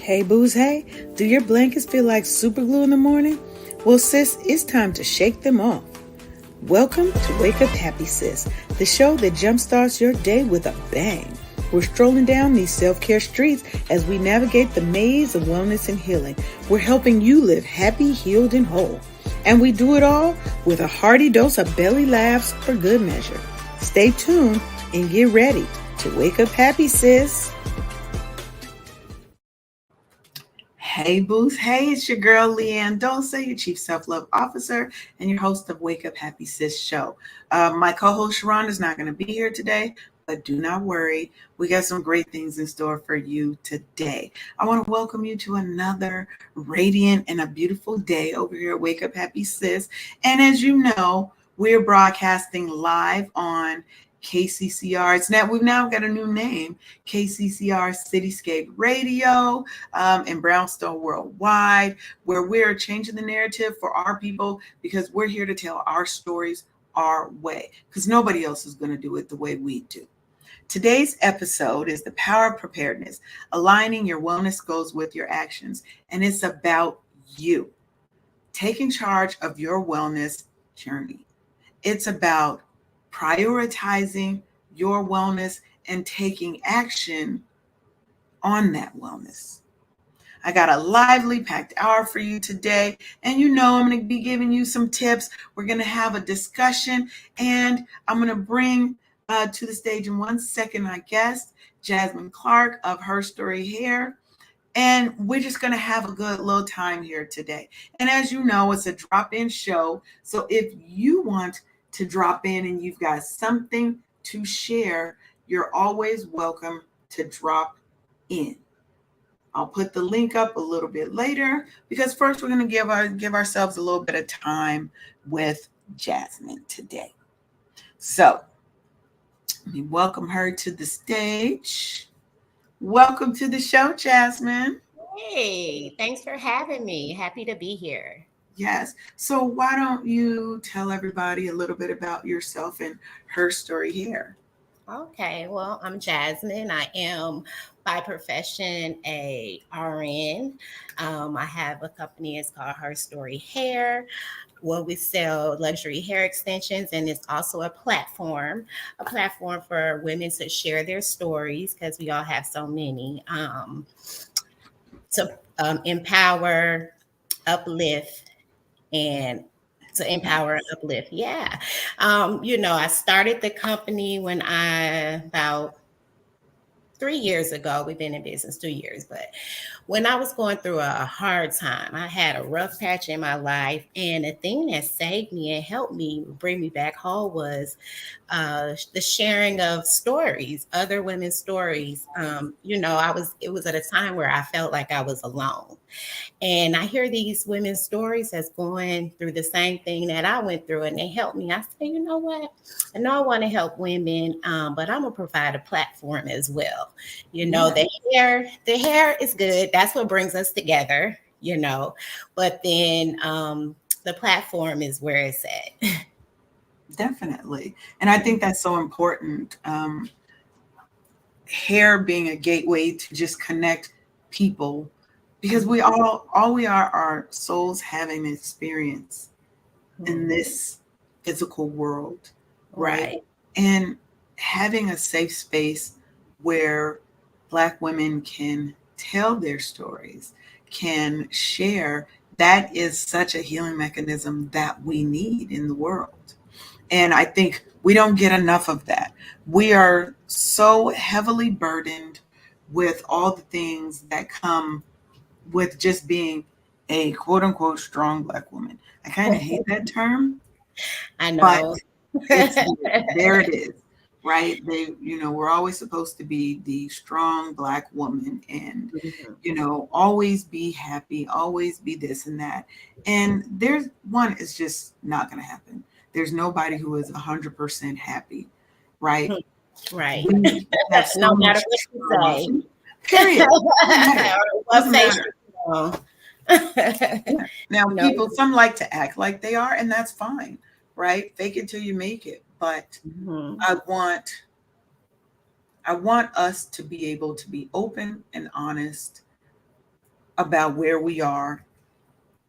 Hey, booze, hey. Do your blankets feel like super glue in the morning? Well, sis, it's time to shake them off. Welcome to Wake Up Happy Sis, the show that jumpstarts your day with a bang. We're strolling down these self-care streets as we navigate the maze of wellness and healing. We're helping you live happy, healed, and whole. And we do it all with a hearty dose of belly laughs for good measure. Stay tuned and get ready to wake up happy, sis. Hey, Booth. Hey, it's your girl, LeAnne Dolce, your Chief Self-Love Officer and your host of Wake Up Happy Sis show. My co-host, Sheronda, is not going to be here today, but do not worry. We got some great things in store for you today. I want to welcome you to another radiant and a beautiful day over here at Wake Up Happy Sis. And as you know, we're broadcasting live on KCCR. We've now got a new name, KCCR Cityscape Radio, and Brownstone Worldwide, where we're changing the narrative for our people because we're here to tell our stories our way, because nobody else is going to do it the way we do. Today's episode is the power of preparedness, aligning your wellness goals with your actions, and it's about you taking charge of your wellness journey. It's about prioritizing your wellness and taking action on that wellness. I got a lively packed hour for you today. And you know, I'm going to be giving you some tips. We're going to have a discussion, and I'm going to bring to the stage in 1 second, my guest, Jasmine Clark of Herstory Hair. And we're just going to have a good little time here today. And as you know, it's a drop-in show. So if you want to drop in and you've got something to share, you're always welcome to drop in. I'll put the link up a little bit later because first we're going to give ourselves a little bit of time with Jasmine today. So let me welcome her to the stage. Welcome to the show, Jasmine. Hey, thanks for having me. Happy to be here. Yes. So why don't you tell everybody a little bit about yourself and Herstory Hair? Okay, well, I'm Jasmine. I am by profession a RN. I have a company. It's called Herstory Hair. Well, we sell luxury hair extensions, and it's also a platform for women to share their stories because we all have so many to empower, uplift, and to empower and uplift. Yeah. I started the company when about 3 years ago. We've been in business 2 years, but when I was going through a hard time, I had a rough patch in my life, and the thing that saved me and helped me bring me back home was the sharing of stories, other women's stories. It was at a time where I felt like I was alone. And I hear these women's stories that's going through the same thing that I went through, and they help me. I say, you know what? I know I want to help women, but I'm gonna provide a platform as well. The hair is good. That's what brings us together. But then the platform is where it's at. Definitely. And I think that's so important. Hair being a gateway to just connect people because we all we are souls having an experience in this physical world, right? And having a safe space where Black women can tell their stories, can share, that is such a healing mechanism that we need in the world. And I think we don't get enough of that. We are so heavily burdened with all the things that come with just being a quote unquote strong Black woman. I kind of hate that term, I but know. it's there it is, right? We're always supposed to be the strong Black woman and, always be happy, always be this and that. And it's just not going to happen. There's nobody who is 100% happy, right? Right. We have so No much matter what you trauma. say. Period. Doesn't matter. Yeah. Now, people, some like to act like they are, and that's fine, right? Fake it till you make it. But I want us to be able to be open and honest about where we are,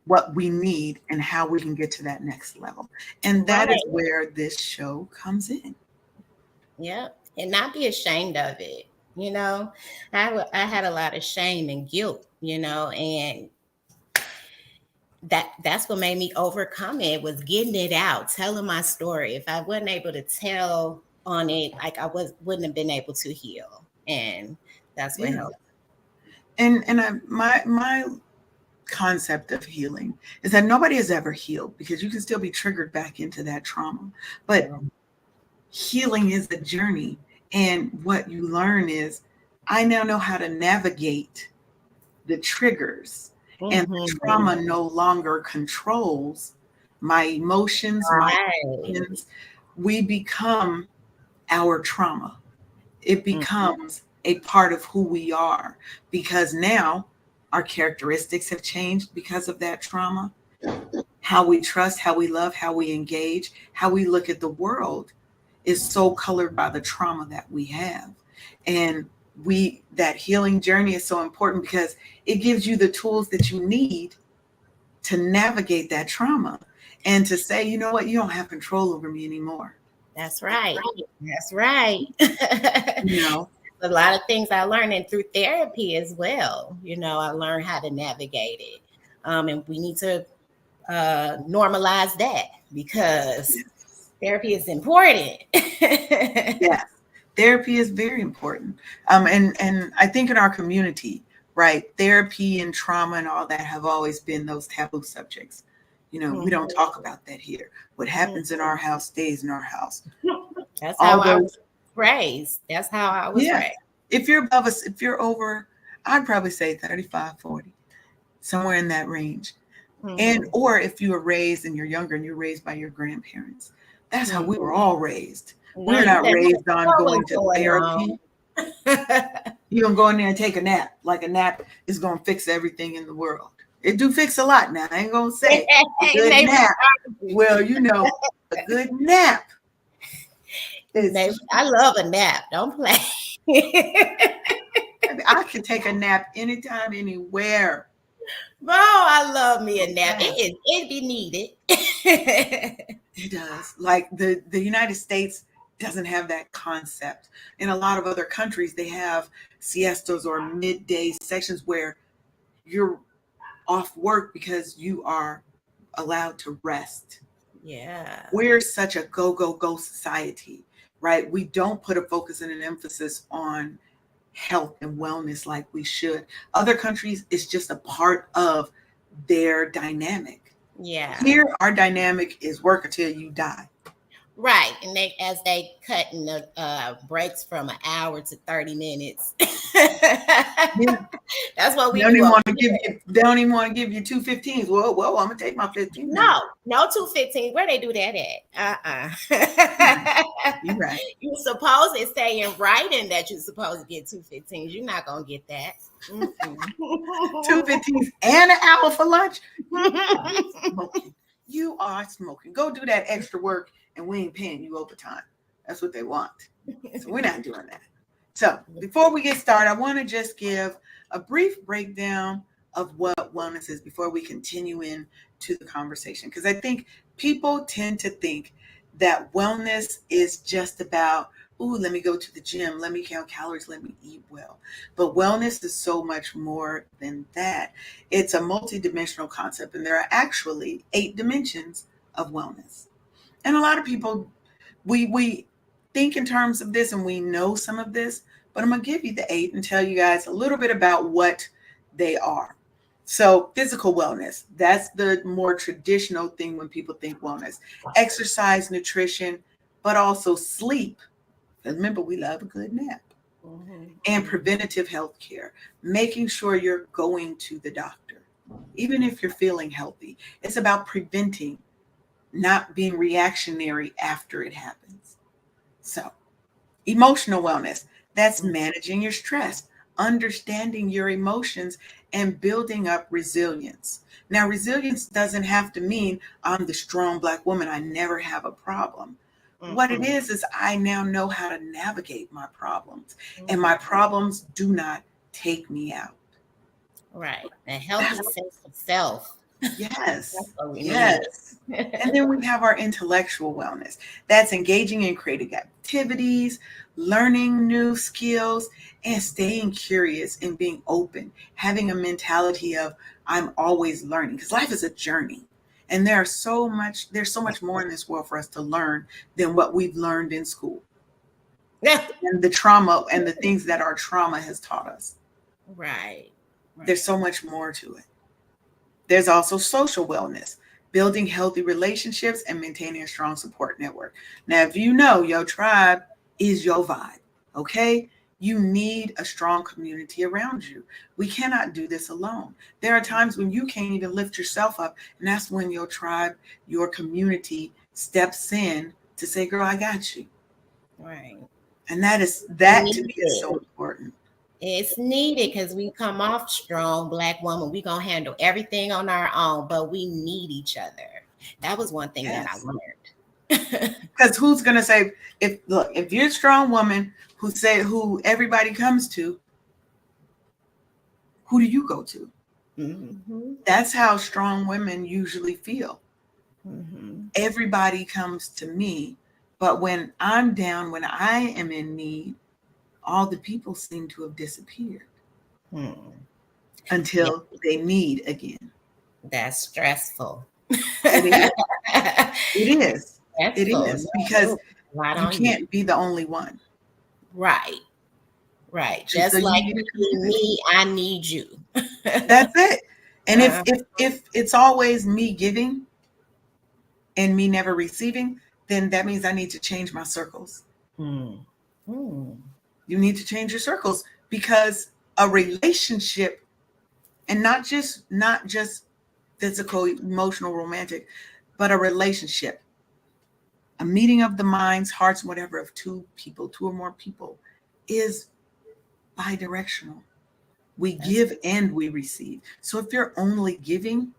what we need, and how we can get to that next level. And that is Right. where this show comes in. Yep. And not be ashamed of it. You know, I had a lot of shame and guilt, and that's what made me overcome it, was getting it out, telling my story. If I wasn't able to tell on it, like wouldn't have been able to heal. And that's what Yeah. helped. My concept of healing is that nobody has ever healed, because you can still be triggered back into that trauma. But healing is a journey. And what you learn is, I now know how to navigate the triggers, and the trauma no longer controls my emotions, my actions. We become our trauma. It becomes a part of who we are, because now our characteristics have changed because of that trauma. How we trust, how we love, how we engage, how we look at the world is so colored by the trauma that we have. And that healing journey is so important, because it gives you the tools that you need to navigate that trauma, and to say, you know what, you don't have control over me anymore. That's right. That's right. You know, A lot of things I learned, and through therapy as well. I learned how to navigate it. And we need to normalize that, because therapy is important. yes, therapy is very important. And I think in our community, right, therapy and trauma and all that have always been those taboo subjects. We don't talk about that here. What happens in our house stays in our house. That's how I was raised. That's how I was raised. If you're above us, if you're over, I'd probably say 35, 40, somewhere in that range. And or if you were raised and you're younger and you're raised by your grandparents, that's how we were all raised. We're not raised on going to therapy. You're gonna go in there and take a nap, like a nap is gonna fix everything in the world. It do fix a lot now. I ain't gonna say a good nap. Well, a good nap is, I love a nap. Don't play. I can take a nap anytime, anywhere. Bro, I love me a nap. It be needed. It does. Like the United States doesn't have that concept. In a lot of other countries, they have siestas or midday sections where you're off work because you are allowed to rest. Yeah. We're such a go, go, go society, right? We don't put a focus and an emphasis on health and wellness like we should. Other countries, it's just a part of their dynamic. Yeah. Here, our dynamic is work until you die. Right. And as they cutting the breaks from an hour to 30 minutes. That's what we They don't even want to give you 2 15s. Well, I'm gonna take my 15. No 2 15s. Where they do that at? You're right. You're supposed to say in writing that you're supposed to get 2 15s. You're not gonna get that. 2 15s and an hour for lunch. You are smoking. Go do that extra work, and we ain't paying you overtime. That's what they want. So we're not doing that. So before we get started, I want to just give a brief breakdown of what wellness is before we continue into the conversation. Because I think people tend to think that wellness is just about, let me go to the gym, let me count calories, let me eat well. But wellness is so much more than that. It's a multidimensional concept, and there are actually 8 dimensions of wellness. And a lot of people, we think in terms of this, and we know some of this, but I'm going to give you the 8 and tell you guys a little bit about what they are. So physical wellness, that's the more traditional thing when people think wellness. Exercise, nutrition, but also sleep. Remember, we love a good nap. And preventative health care, making sure you're going to the doctor, even if you're feeling healthy. It's about preventing, not being reactionary after it happens. So, emotional wellness, that's managing your stress, understanding your emotions, and building up resilience. Now, resilience doesn't have to mean I'm the strong Black woman, I never have a problem. What it is I now know how to navigate my problems, and my problems do not take me out. Right. A healthy sense of self. That's Yes, what we yes. need. And then we have our intellectual wellness. That's engaging in creative activities, learning new skills, and staying curious and being open. Having a mentality of I'm always learning because life is a journey. And there's so much more in this world for us to learn than what we've learned in school. And the trauma and the things that our trauma has taught us. Right. There's so much more to it. There's also social wellness, building healthy relationships and maintaining a strong support network. Now, if you know your tribe is your vibe, okay? You need a strong community around you. We cannot do this alone. There are times when you can't even lift yourself up, and that's when your tribe, your community steps in to say, girl, I got you. Right. And that to me is so important. It's needed because we come off strong Black woman. We gonna handle everything on our own, but we need each other. That was one thing that I learned. Because who's gonna say if you're a strong woman who everybody comes to, who do you go to? Mm-hmm. That's how strong women usually feel. Mm-hmm. Everybody comes to me, but when I'm down, when I am in need, all the people seem to have disappeared until they need again. That's stressful. It is. It is. It Stressful. is because you can't be the only one. Right. Right. Just so like you need me, I need you. That's it. And if it's always me giving and me never receiving, then that means I need to change my circles. You need to change your circles because a relationship, and not just physical, emotional, romantic, but a relationship, a meeting of the minds, hearts, whatever, of two or more people is bi-directional. We give and we receive. So if you're only giving,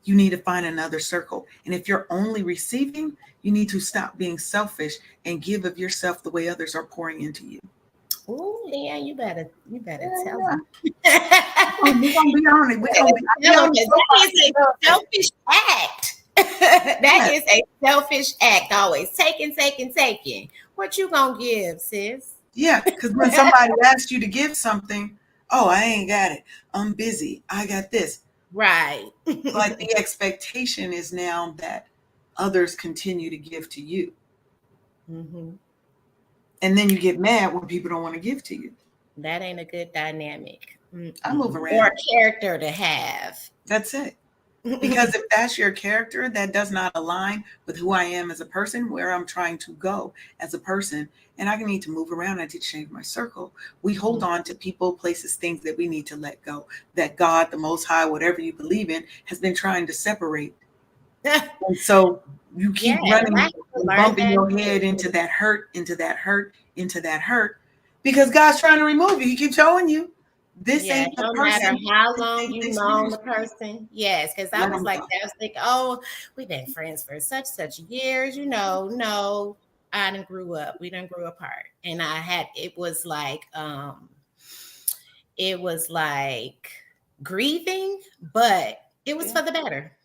you need to find another circle. And if you're only receiving, you need to stop being selfish and give of yourself the way others are pouring into you. Oh, LeAnne, you better tell them. We're gonna be on it. That is a selfish act. That is a selfish act. Always taking. What you gonna give, sis? Yeah, because when somebody asks you to give something, oh, I ain't got it. I'm busy. I got this. Right. Like the expectation is now that others continue to give to you. Mm-hmm. And then you get mad when people don't want to give to you. That ain't a good dynamic. I move around. Or character to have. That's it. Because if that's your character, that does not align with who I am as a person, where I'm trying to go as a person, and I need to move around. I need to change my circle. We hold on to people, places, things that we need to let go, that God, the Most High, whatever you believe in, has been trying to separate. And so you keep running and bumping your head into that hurt, because God's trying to remove you. He keeps showing you. This ain't the no person. matter how long you've known the person. Yes, because I was like, I was thinking, oh, we've been friends for such years. No, I done grew up. We done grew apart. And it was like grieving, but it was for the better.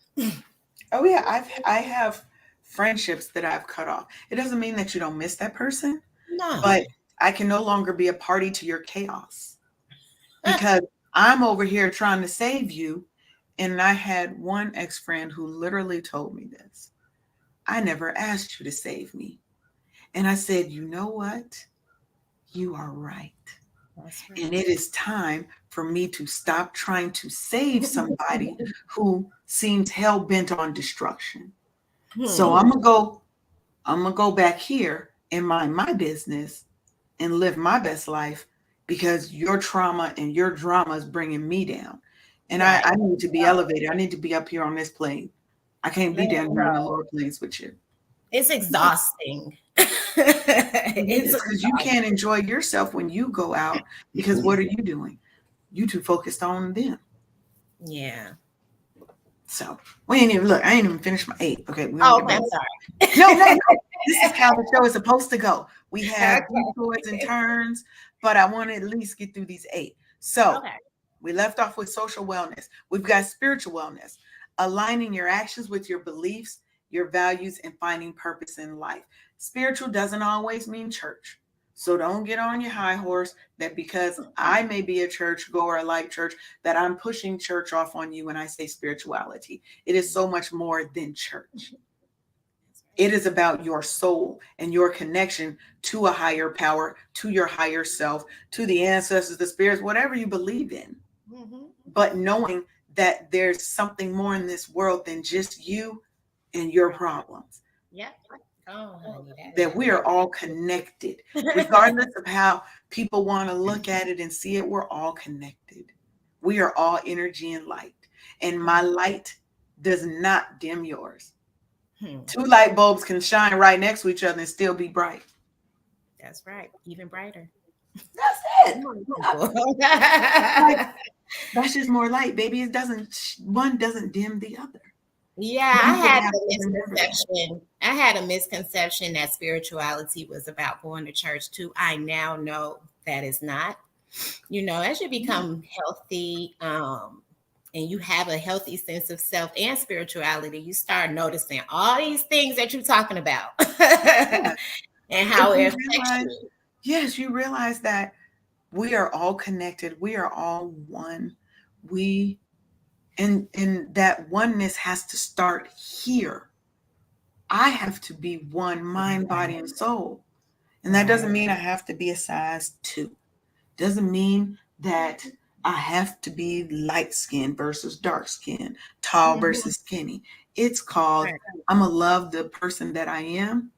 Oh yeah, I have friendships that I've cut off. It doesn't mean that you don't miss that person. No. But I can no longer be a party to your chaos. Because I'm over here trying to save you. And I had one ex-friend who literally told me this. I never asked you to save me. And I said, you know what? You are right. That's right. And it is time for me to stop trying to save somebody who seems hell-bent on destruction. So I'm gonna go back here and mind my business and live my best life, because your trauma and your drama is bringing me down. And I need to be elevated. I need to be up here on this plane. I can't be down here on the lower planes with you. It's exhausting. It's because you can't enjoy yourself when you go out, because what are you doing? You too focused on them. Yeah. So I ain't even finished my 8. Okay. I'm sorry. No. This is how the show is supposed to go. We have detours and turns, but I want to at least get through these 8. So We left off with social wellness. We've got spiritual wellness, aligning your actions with your beliefs, your values, and finding purpose in life. Spiritual doesn't always mean church. So don't get on your high horse that because I may be a church goer, I like church, that I'm pushing church off on you when I say spirituality. It is so much more than church. It is about your soul and your connection to a higher power, to your higher self, to the ancestors, the spirits, whatever you believe in. Mm-hmm. But knowing that there's something more in this world than just you and your problems. Yeah. Oh, honey, that we are all connected, regardless of how people want to look at it and see it. We're all connected. We are all energy and light, and my light does not dim yours. Two light bulbs can shine right next to each other and still be bright. That's right. Even brighter. That's it. That's just more light, baby. It doesn't. One doesn't dim the other. Yeah, I had a misconception that spirituality was about going to church too. I now know that is not. You know, as you become healthy, and you have a healthy sense of self and spirituality, you start noticing all these things that you're talking about and how it affects you. Yes, you realize that we are all connected. We are all one. And that oneness has to start here. I have to be one, mind, body, and soul. And that doesn't mean I have to be a size 2. Doesn't mean that I have to be light skin versus dark skin, tall versus skinny. It's called, I'm going to love the person that I am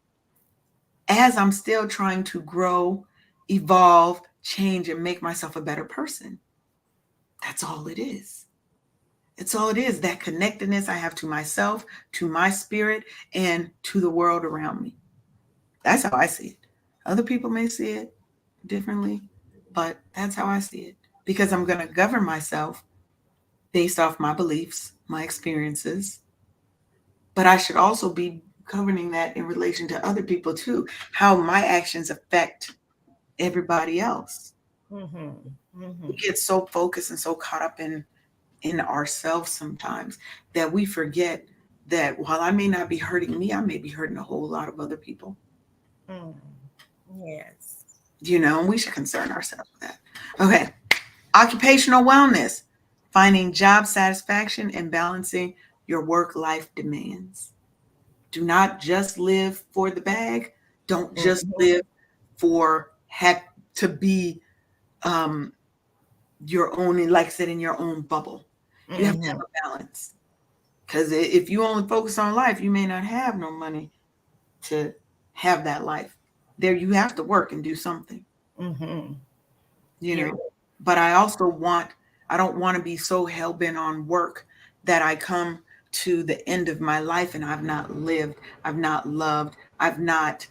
as I'm still trying to grow, evolve, change, and make myself a better person. That's all it is. It's all it is, that connectedness I have to myself, to my spirit, and to the world around me. That's how I see it. Other people may see it differently, but that's how I see it. Because I'm going to govern myself based off my beliefs, my experiences. But I should also be governing that in relation to other people too, how my actions affect everybody else. We get so focused and so caught up in ourselves sometimes that we forget that while I may not be hurting me, I may be hurting a whole lot of other people. Yes. You know, and we should concern ourselves with that. Okay. Occupational wellness, finding job satisfaction and balancing your work-life demands. Do not just live for the bag. Don't just live for to be your own, like I said, in your own bubble. You have to have a balance. Because if you only focus on life, you may not have no money to have that life. There, you have to work and do something. You know, but I don't want to be so hell-bent on work that I come to the end of my life and I've not lived, I've not loved, I've not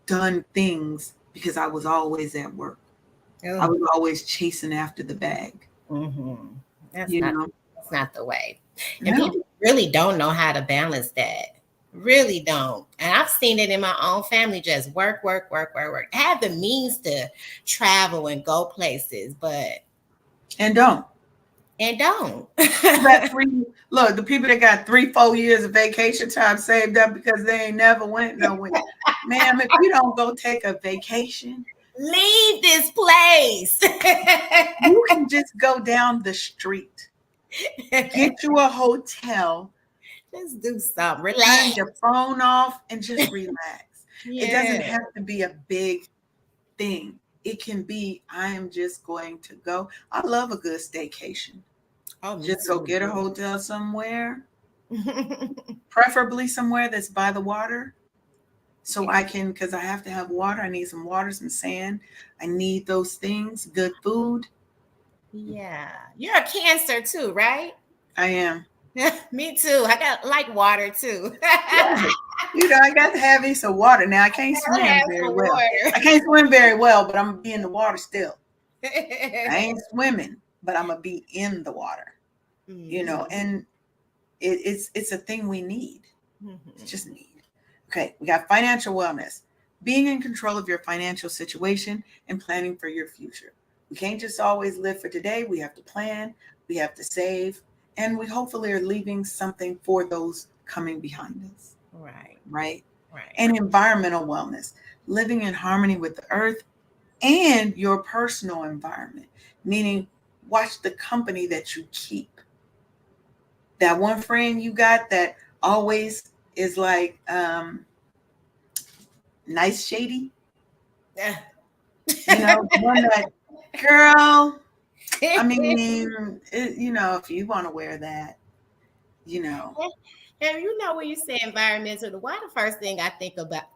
done things because I was always at work. I was always chasing after the bag. That's not the way. And people really don't know how to balance that. Really don't. And I've seen it in my own family, just work. Have the means to travel and go places, but don't. Look, the people that got 3-4 years of vacation time saved up because they ain't never went nowhere. Ma'am, if you don't go take a vacation, leave this place. You can just go down the street, get you a hotel, just do something, relax, turn your phone off, and just relax. It doesn't have to be a big thing. It can be, I am just going to go. I love a good staycation. Just go get a hotel somewhere, preferably somewhere that's by the water. So I can, because I have to have water. I need some water, some sand. I need those things, good food. Yeah. You're a Cancer too, right? I am. Me too. I like water too. Yeah. You know, I got to have me some water. Now I can't swim very well. I can't swim very well, but I'm gonna be in the water still. I ain't swimming, but I'm gonna be in the water. You know, and it's a thing we need. It's just need. Okay, we got financial wellness, being in control of your financial situation and planning for your future. We can't just always live for today. We have to plan, we have to save, and we hopefully are leaving something for those coming behind us. Right. Right? Right. And environmental wellness, living in harmony with the earth and your personal environment, meaning watch the company that you keep. That one friend you got that always is like nice shady, one that, girl, I mean, if you want to wear that, And when you say environmental, why the first thing I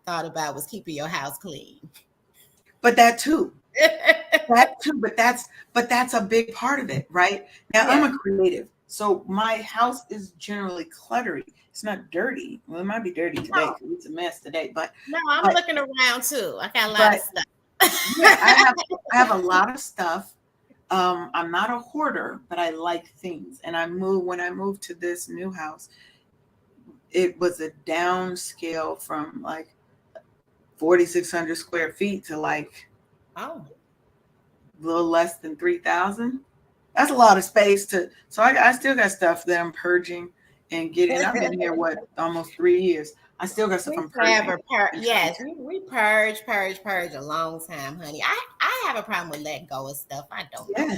thought about was keeping your house clean. But that too, but that's a big part of it, right? Now, yeah. I'm a creative, so my house is generally cluttery. It's not dirty. Well, it might be dirty today because it's a mess today, but no, I'm looking around too. I got a lot of stuff. Yeah, I have a lot of stuff. I'm not a hoarder, but I like things. And when I moved to this new house, it was a downscale from like 4,600 square feet to like a little less than 3,000. That's a lot of space so I still got stuff that I'm purging and getting. I've been here almost 3 years. I still got stuff I'm purging. Yes, we purge a long time, honey. I have a problem with letting go of stuff. I don't know.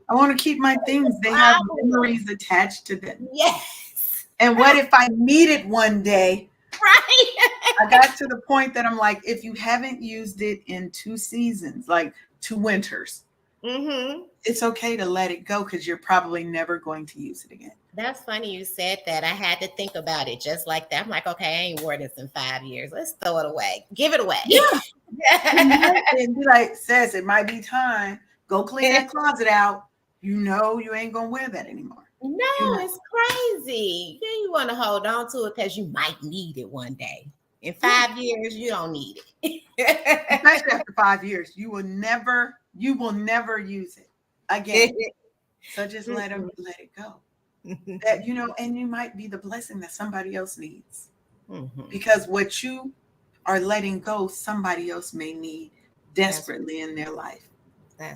I want to keep my things. They have memories attached to them. Yes. And what if I need it one day? Right. I got to the point that I'm like, if you haven't used it in 2 seasons, like 2 winters, it's okay to let it go because you're probably never going to use it again. That's funny you said that. I had to think about it just like that. I'm like, okay, I ain't worn this in 5 years. Let's throw it away. Give it away. Yeah. And be like, says it might be time. Go clean that closet out. You ain't going to wear that anymore. No, it's crazy. You want to hold on to it because you might need it one day. In 5 years, you don't need it. Especially after 5 years, you will never use it again. So just let it go. That and you might be the blessing that somebody else needs. Because what you are letting go, somebody else may need desperately in their life.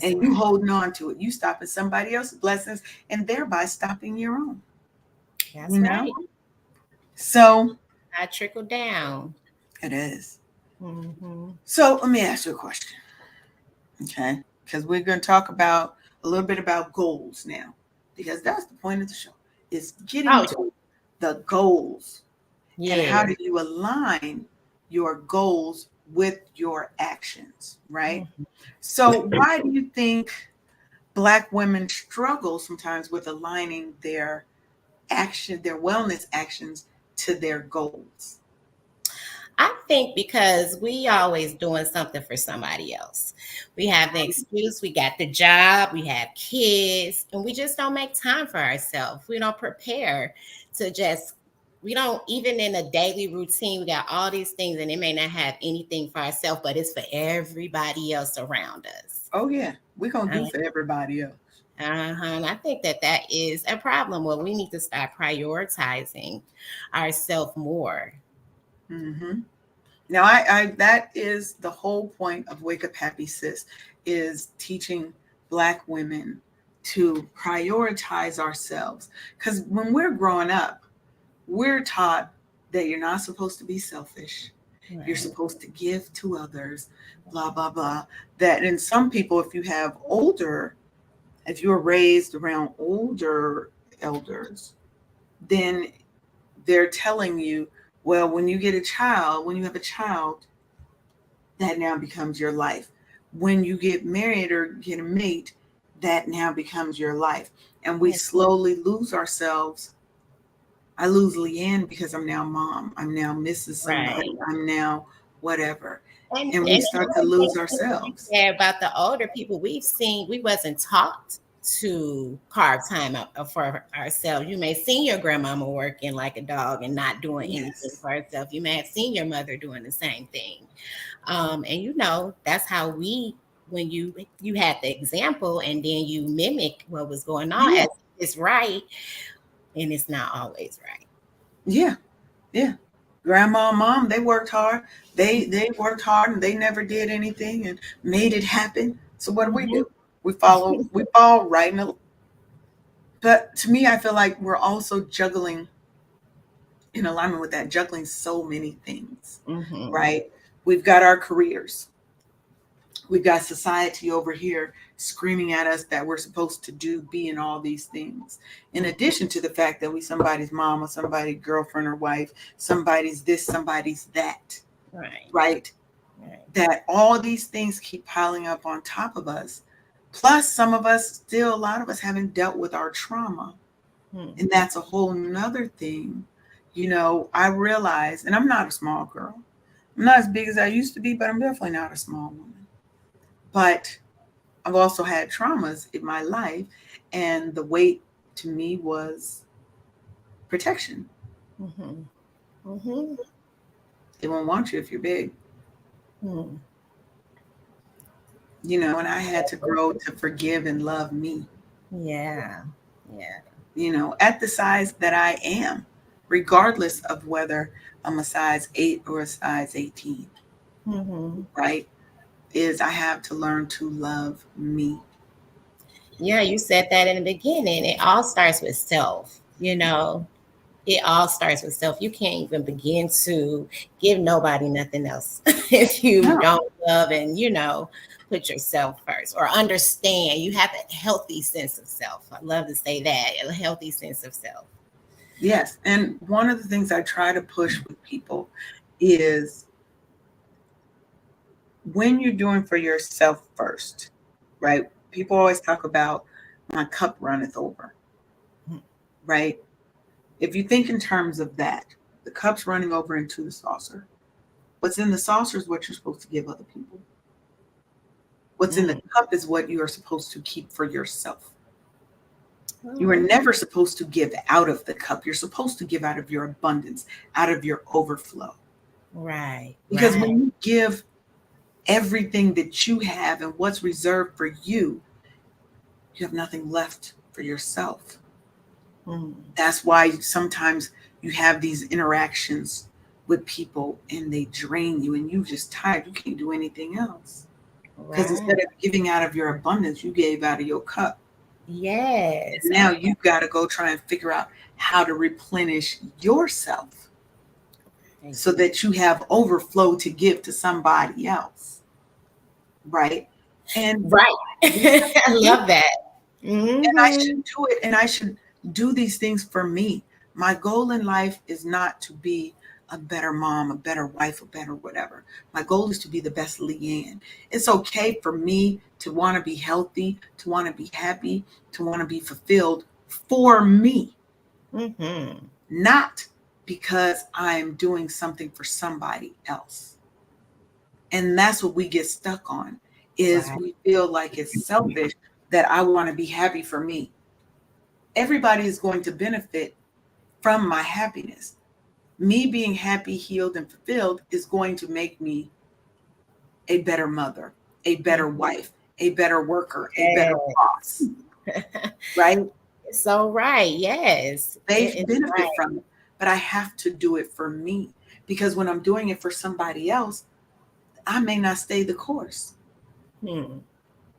And you holding on to it. You stopping somebody else's blessings and thereby stopping your own. That's right. So I trickle down. It is. So let me ask you a question. Okay. Because we're going to talk a little bit about goals now. Because that's the point of the show. Is getting to the goals. Yeah. And how do you align your goals with your actions, right? So why do you think Black women struggle sometimes with aligning their wellness actions to their goals? I think because we always doing something for somebody else. We have the excuse, we got the job, we have kids, and we just don't make time for ourselves. We don't prepare we don't, even in a daily routine, we got all these things and it may not have anything for ourselves, but it's for everybody else around us. Oh yeah, we're going to do for everybody else. And I think that is a problem. Well, we need to start prioritizing ourselves more. Now, I that is the whole point of Wake Up Happy Sis, is teaching Black women to prioritize ourselves. Because when we're growing up, we're taught that you're not supposed to be selfish. Right. You're supposed to give to others, blah, blah, blah. That in some people, if you were raised around older elders, then they're telling you, well, when you have a child, that now becomes your life. When you get married or get a mate, that now becomes your life. And we slowly lose ourselves. I lose LeAnne because I'm now mom. I'm now Mrs. Somebody. Right. I'm now whatever. And we start to lose ourselves. Yeah, about the older people we wasn't taught to carve time out for ourselves. You may have seen your grandmama working like a dog and not doing anything for herself. You may have seen your mother doing the same thing. And that's how when you had the example and then you mimic what was going on as it's right, and it's not always right. Yeah. Grandma and mom, they worked hard. They worked hard and they never did anything and made it happen. So what do? We fall right in the, but to me, I feel like we're also juggling in alignment with that, juggling so many things, right? We've got our careers. We've got society over here screaming at us that we're supposed to be in all these things. In addition to the fact that we somebody's mom or somebody's girlfriend or wife, somebody's this, somebody's that. Right? That all these things keep piling up on top of us. Plus, some of us still, a lot of us haven't dealt with our trauma. And that's a whole nother thing. You know, I realize, and I'm not a small girl. I'm not as big as I used to be, but I'm definitely not a small woman. But I've also had traumas in my life, and the weight to me was protection. They won't want you if you're big. You know, and I had to grow to forgive and love me. Yeah. You know, at the size that I am, regardless of whether I'm a size 8 or a size 18. Right? Is I have to learn to love me. Yeah, you said that in the beginning. It all starts with self, you know. It all starts with self. You can't even begin to give nobody nothing else if you don't love and, you know, put yourself first or understand. You have a healthy sense of self. I love to say that, a healthy sense of self. Yes. And one of the things I try to push with people is when you're doing for yourself first, right? People always talk about my cup runneth over, right? If you think in terms of that, the cup's running over into the saucer. What's in the saucer is what you're supposed to give other people. What's in the cup is what you are supposed to keep for yourself. You are never supposed to give out of the cup. You're supposed to give out of your abundance, out of your overflow. Right. Because when you give everything that you have and what's reserved for you, you have nothing left for yourself. That's why sometimes you have these interactions with people and they drain you and you're just tired. You can't do anything else. Because instead of giving out of your abundance, you gave out of your cup. Yes. And now you've got to go try and figure out how to replenish yourself so that you have overflow to give to somebody else. Right? And I love that. And I should do it, and I should do these things for me. My goal in life is not to be a better mom, a better wife, a better whatever. My goal is to be the best LeAnne. It's okay for me to want to be healthy, to want to be happy, to want to be fulfilled for me. Not because I'm doing something for somebody else. And that's what we get stuck on, is we feel like it's selfish that I want to be happy for me. Everybody is going to benefit from my happiness. Me being happy, healed, and fulfilled is going to make me a better mother, a better wife, a better worker, a better boss. Right? So right, yes. They benefit from it, but I have to do it for me, because when I'm doing it for somebody else, I may not stay the course.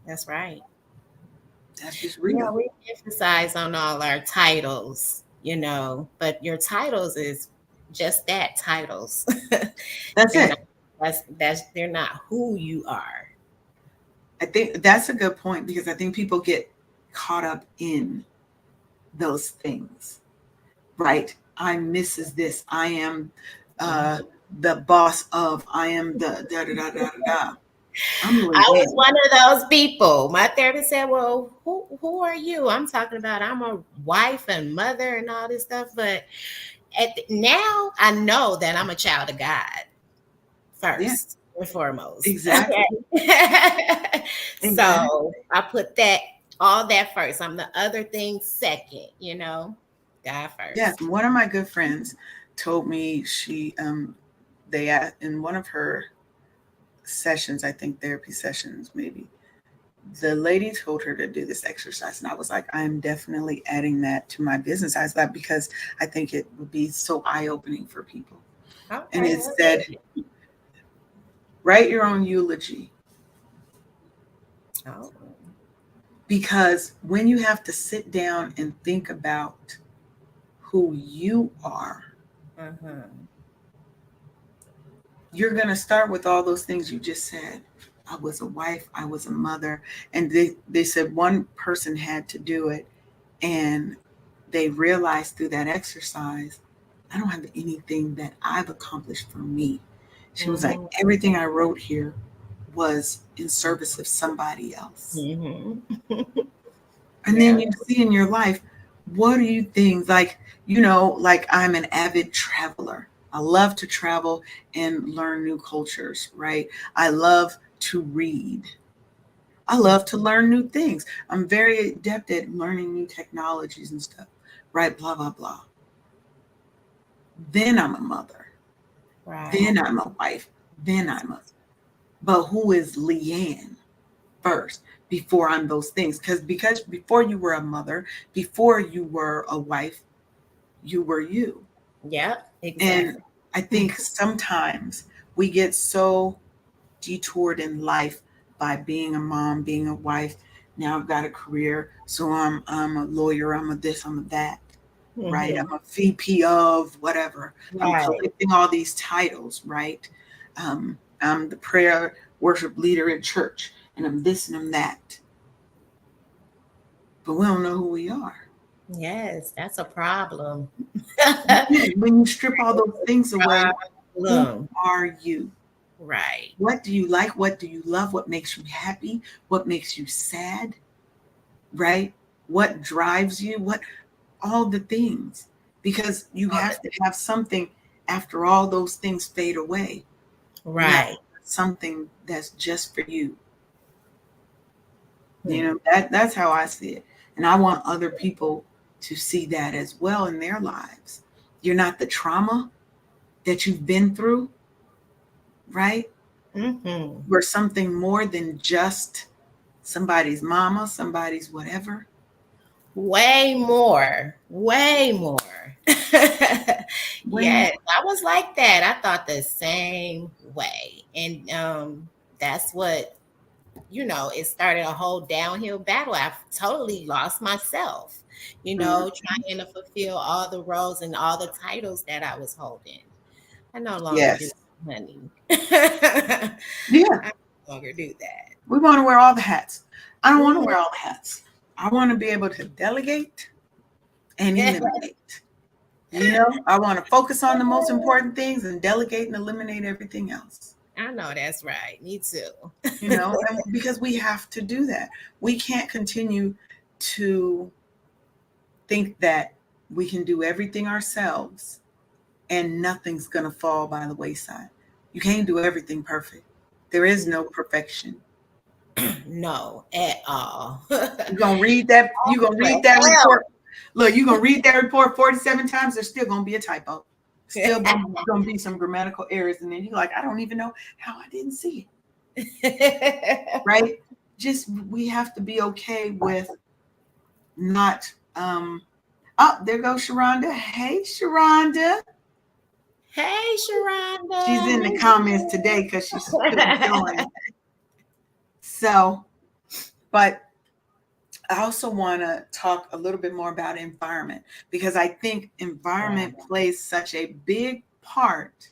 That's right. That's just real. Yeah, we emphasize on all our titles, you know, but your titles is just that, titles. That's it. They're not who you are. I think that's a good point, because I think people get caught up in those things, right? I'm Mrs. This. I am the boss of. I am the da da da da da. I was one of those people. My therapist said, "Well, who are you?" I'm talking about I'm a wife and mother and all this stuff, but now I know that I'm a child of God first and foremost. Exactly. So I put all that first. I'm the other thing second, you know, God first. Yes. One of my good friends told me they in one of her sessions, I think therapy sessions, maybe, the lady told her to do this exercise. And I was like, I'm definitely adding that to my business. I was like, because I think it would be so eye-opening for people. Okay, and it said, write your own eulogy. Because when you have to sit down and think about who you are, you're going to start with all those things you just said. I was a wife, I was a mother. And they said one person had to do it. And they realized through that exercise, I don't have anything that I've accomplished for me. She was like, everything I wrote here was in service of somebody else. And then you see in your life, what are you things like, like I'm an avid traveler. I love to travel and learn new cultures, right? I love to read. I love to learn new things. I'm very adept at learning new technologies and stuff, right? Blah, blah, blah. Then I'm a mother. Right. Then I'm a wife. Then I'm a. But who is LeAnne first before I'm those things? Because before you were a mother, before you were a wife, you were you. Yeah, exactly. And I think sometimes we get so detoured in life by being a mom, being a wife. Now I've got a career, so I'm a lawyer, I'm a this, I'm a that, right? I'm a VP of whatever. I'm collecting all these titles, right? I'm the prayer worship leader in church, and I'm this and I'm that. But we don't know who we are. Yes, that's a problem. When you strip all those things away, who are you? Right. What do you like? What do you love? What makes you happy? What makes you sad? Right? What drives you? What all the things. Because you have to have something after all those things fade away. Right. Something that's just for you. That's how I see it. And I want other people to see that as well in their lives. You're not the trauma that you've been through, right? We're something more than just somebody's mama, somebody's whatever. Way more. Yes, I was like that. I thought the same way. And that's what, it started a whole downhill battle. I've totally lost myself, trying to fulfill all the roles and all the titles that I was holding. I no longer do that, honey. Yeah. I no longer do that. We want to wear all the hats. I don't want to wear all the hats. I want to be able to delegate and eliminate. I want to focus on the most important things and delegate and eliminate everything else. I know that's right. Me too. And because we have to do that. We can't continue to think that we can do everything ourselves and nothing's going to fall by the wayside. You can't do everything perfect. There is no perfection. No, at all. You're going to read that report. Look, you're going to read that report 47 times. There's still going to be a typo. Still going to be some grammatical errors. And then you're like, I don't even know how I didn't see it. Right? Just, we have to be okay with not, there goes Sheronda. Hey, Sheronda. Hey, Sheronda. She's in the comments today because she's feeling. So, but I also want to talk a little bit more about environment, because I think environment plays such a big part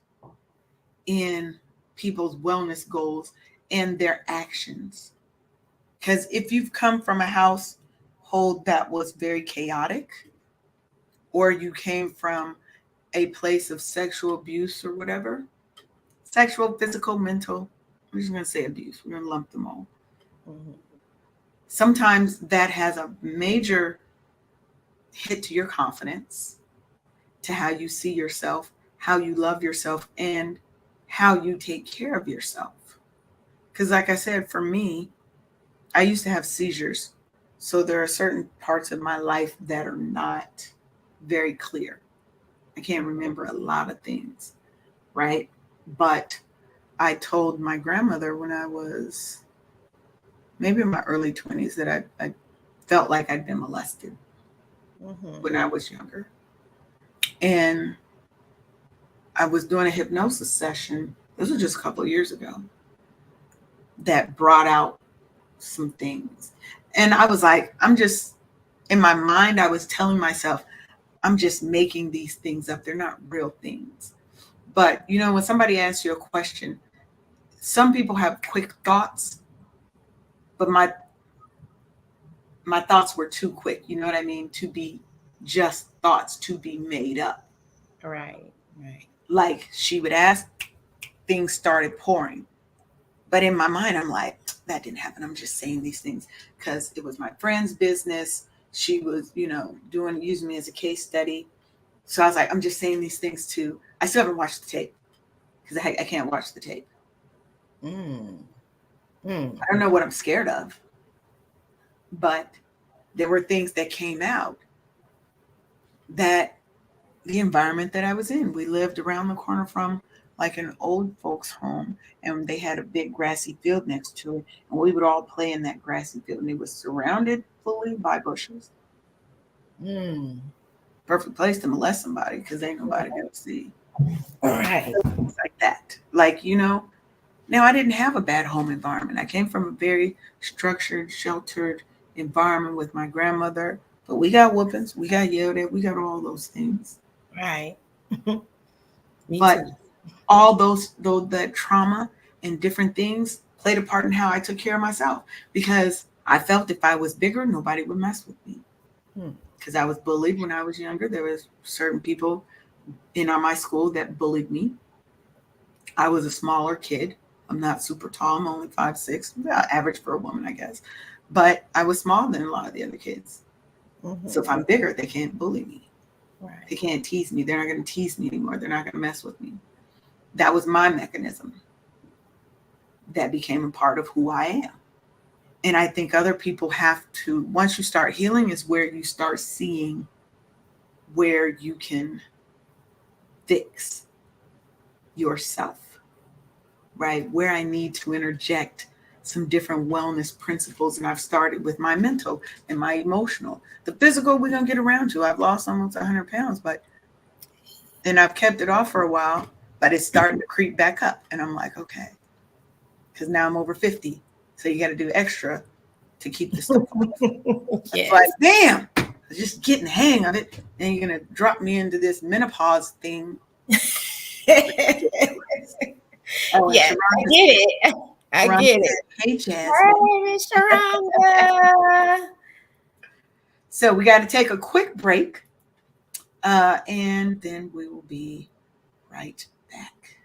in people's wellness goals and their actions. Because if you've come from a household that was very chaotic, or you came from a place of sexual abuse or whatever, sexual, physical, mental, I'm just going to say abuse. We're going to lump them all. Sometimes that has a major hit to your confidence, to how you see yourself, how you love yourself, and how you take care of yourself. Because like I said, for me, I used to have seizures. So there are certain parts of my life that are not very clear. I can't remember a lot of things, right? But I told my grandmother when I was maybe in my early 20s that I felt like I'd been molested when I was younger. And I was doing a hypnosis session. This was just a couple of years ago, that brought out some things. And I was like, in my mind, I was telling myself, I'm just making these things up. They're not real things. But, when somebody asks you a question, some people have quick thoughts, but my thoughts were too quick. You know what I mean? To be just thoughts, to be made up. Right. Right. Like she would ask, things started pouring. But in my mind, I'm like, that didn't happen. I'm just saying these things because it was my friend's business. She was, using me as a case study. So I was like, I'm just saying these things too. I still haven't watched the tape because I can't watch the tape. Mm. I don't know what I'm scared of, but there were things that came out that the environment that I was in. We lived around the corner from like an old folks home, and they had a big grassy field next to it, and we would all play in that grassy field, and it was surrounded fully by bushes. Perfect place to molest somebody because ain't nobody gonna see. Right. Things like that. Like, now I didn't have a bad home environment. I came from a very structured, sheltered environment with my grandmother, but we got whoopings, we got yelled at, we got all those things. Right. But all that trauma and different things played a part in how I took care of myself, because I felt if I was bigger, nobody would mess with me. Because I was bullied when I was younger. There was certain people in my school that bullied me. I was a smaller kid. I'm not super tall. I'm only 5'6", average for a woman, I guess. But I was smaller than a lot of the other kids. So if I'm bigger, they can't bully me. Right. They can't tease me. They're not going to tease me anymore. They're not going to mess with me. That was my mechanism. That became a part of who I am. And I think other people have to, once you start healing is where you start seeing where you can fix yourself, right? Where I need to interject some different wellness principles. And I've started with my mental and my emotional. The physical, we're going to get around to. I've lost almost 100 pounds, and I've kept it off for a while, but it's starting to creep back up. And I'm like, okay, because now I'm over 50. So you got to do extra to keep the stuff off. Yes. Like, damn, I was just getting the hang of it. And you're going to drop me into this menopause thing. Oh, yes, I get it. I get it. Hey, Jasmine. Hey, Sheronda. So we got to take a quick break, and then we will be right back.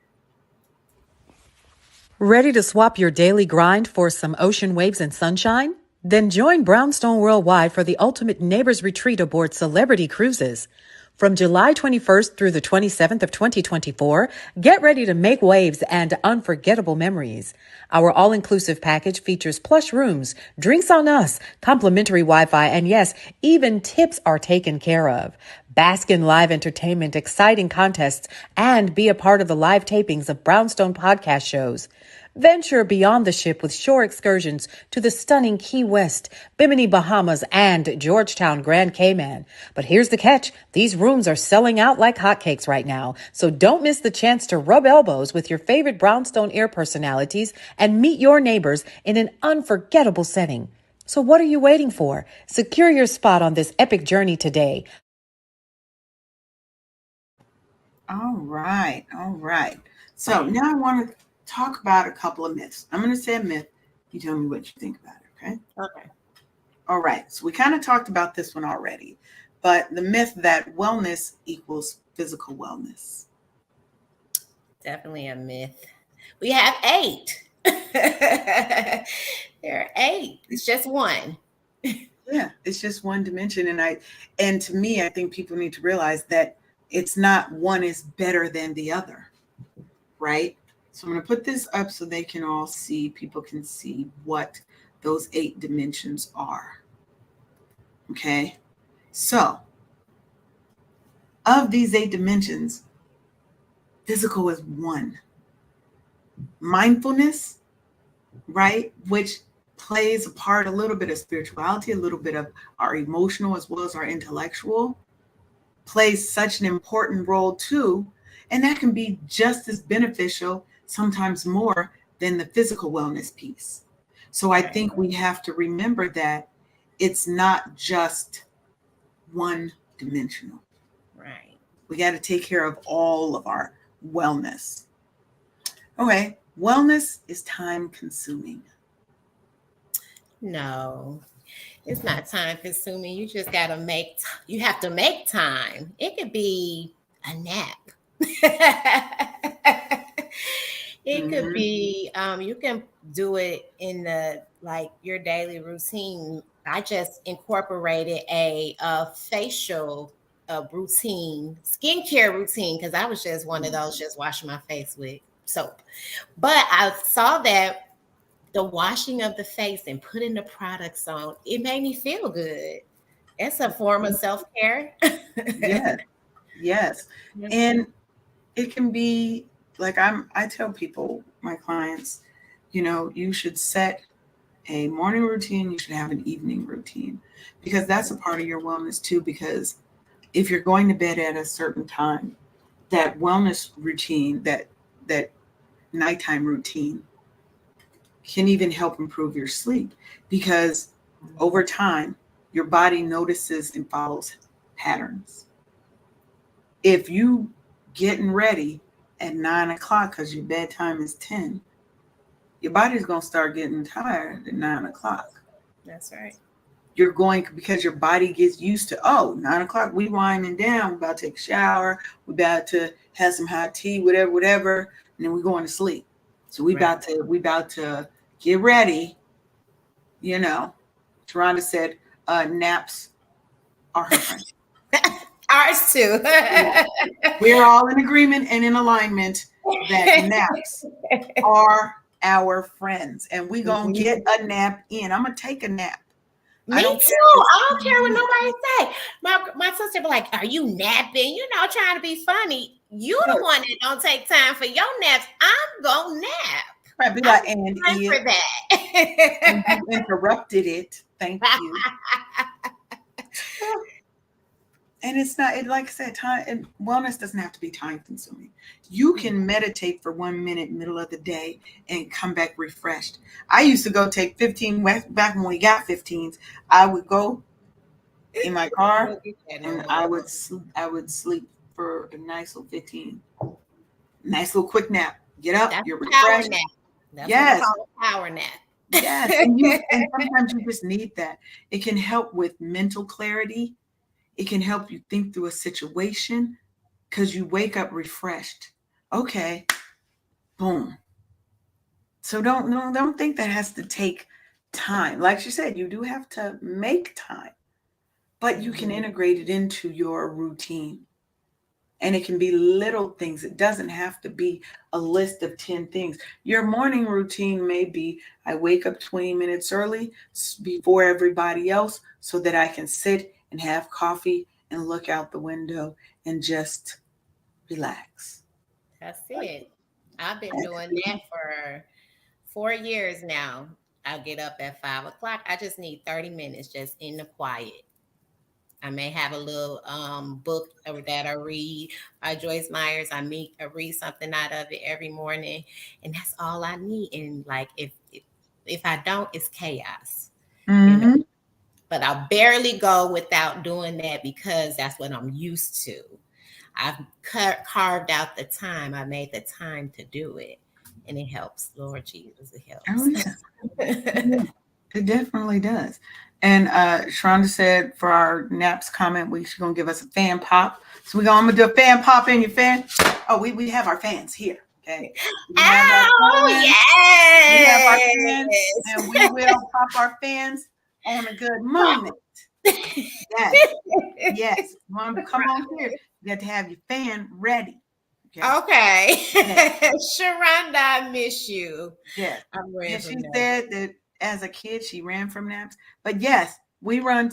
Ready to swap your daily grind for some ocean waves and sunshine? Then join Brownstone Worldwide for the ultimate neighbors retreat aboard Celebrity Cruises. From July 21st through the 27th of 2024, get ready to make waves and unforgettable memories. Our all-inclusive package features plush rooms, drinks on us, complimentary Wi-Fi, and yes, even tips are taken care of. Bask in live entertainment, exciting contests, and be a part of the live tapings of Brownstone podcast shows. Venture beyond the ship with shore excursions to the stunning Key West, Bimini, Bahamas, and Georgetown, Grand Cayman. But here's the catch. These rooms are selling out like hotcakes right now. So don't miss the chance to rub elbows with your favorite Brownstone Air personalities and meet your neighbors in an unforgettable setting. So what are you waiting for? Secure your spot on this epic journey today. All right. So now I want to talk about a couple of myths. I'm going to say a myth. You tell me what you think about it, okay? Okay. All right. So we kind of talked about this one already, but the myth that wellness equals physical wellness. Definitely a myth. We have 8. There are 8. It's just one. Yeah, it's just one dimension. And to me, I think people need to realize that it's not one is better than the other, right? So I'm going to put this up so they can all see, people can see what those 8 dimensions are. Okay. So of these 8 dimensions, physical is one. Mindfulness, right? Which plays a part, a little bit of spirituality, a little bit of our emotional as well as our intellectual, plays such an important role too. And that can be just as beneficial, sometimes more, than the physical wellness piece. So I think we have to remember that it's not just one dimensional. Right. We got to take care of all of our wellness. Okay, wellness is time consuming. No, it's not time consuming. You just got to you have to make time. It could be a nap. It could be, you can do it in your daily routine. I just incorporated a facial routine, skincare routine, because I was just one of those just washing my face with soap. But I saw that the washing of the face and putting the products on, it made me feel good. It's a form of self-care. Yes, yes. And it can be like I tell people, my clients, you should set a morning routine, you should have an evening routine, because that's a part of your wellness too. Because if you're going to bed at a certain time, that wellness routine, that nighttime routine can even help improve your sleep, because over time your body notices and follows patterns. If you getting ready at 9 o'clock because your bedtime is 10, your body's going to start getting tired at 9 o'clock. That's right. You're going, because your body gets used to, 9 o'clock, we winding down, we're about to take a shower, we're about to have some hot tea, whatever, and then we're going to sleep. So we about to get ready. Sheronda said naps are her friend. Ours too. We're all in agreement and in alignment that naps are our friends, and we gonna get a nap in. I'm gonna take a nap. Me too. I don't care what nobody say. My sister be like, "Are you napping? Trying to be funny. You the one that don't take time for your naps. I'm gonna nap." Right, be like, and for that. And you interrupted it. Thank you. And it's not, like I said, time and wellness doesn't have to be time consuming. You can meditate for 1 minute middle of the day and come back refreshed. I used to go take 15 back when we got 15s. I would go in my car and I would sleep for a nice little 15. Nice little quick nap. Get up, That's you're refreshed. That's yes. what I call a power nap. Yes. And sometimes you just need that. It can help with mental clarity. It can help you think through a situation because you wake up refreshed. Okay, boom. So don't think that has to take time. Like she said, you do have to make time, but you can integrate it into your routine. And it can be little things. It doesn't have to be a list of 10 things. Your morning routine may be, I wake up 20 minutes early before everybody else so that I can sit and have coffee and look out the window and just relax. That's it. I've been doing that for 4 years now. I'll get up at 5 o'clock. I just need 30 minutes just in the quiet. I may have a little book that I read by Joyce Myers. I read something out of it every morning, and that's all I need. And like if I don't, it's chaos. But I barely go without doing that because that's what I'm used to. I've carved out the time. I made the time to do it, and it helps. Lord Jesus, it helps. Oh yeah. It definitely does. And Sheronda said for our naps comment, she's gonna give us a fan pop. So I'm gonna do a fan pop in your fan. Oh, we have our fans here. Okay. Yes. We have our fans, and we will pop our fans on a good moment. Yes. Come on here. You got to have your fan ready. Okay. Sheronda, I miss you. Yeah. She said that as a kid she ran from naps. But yes, we run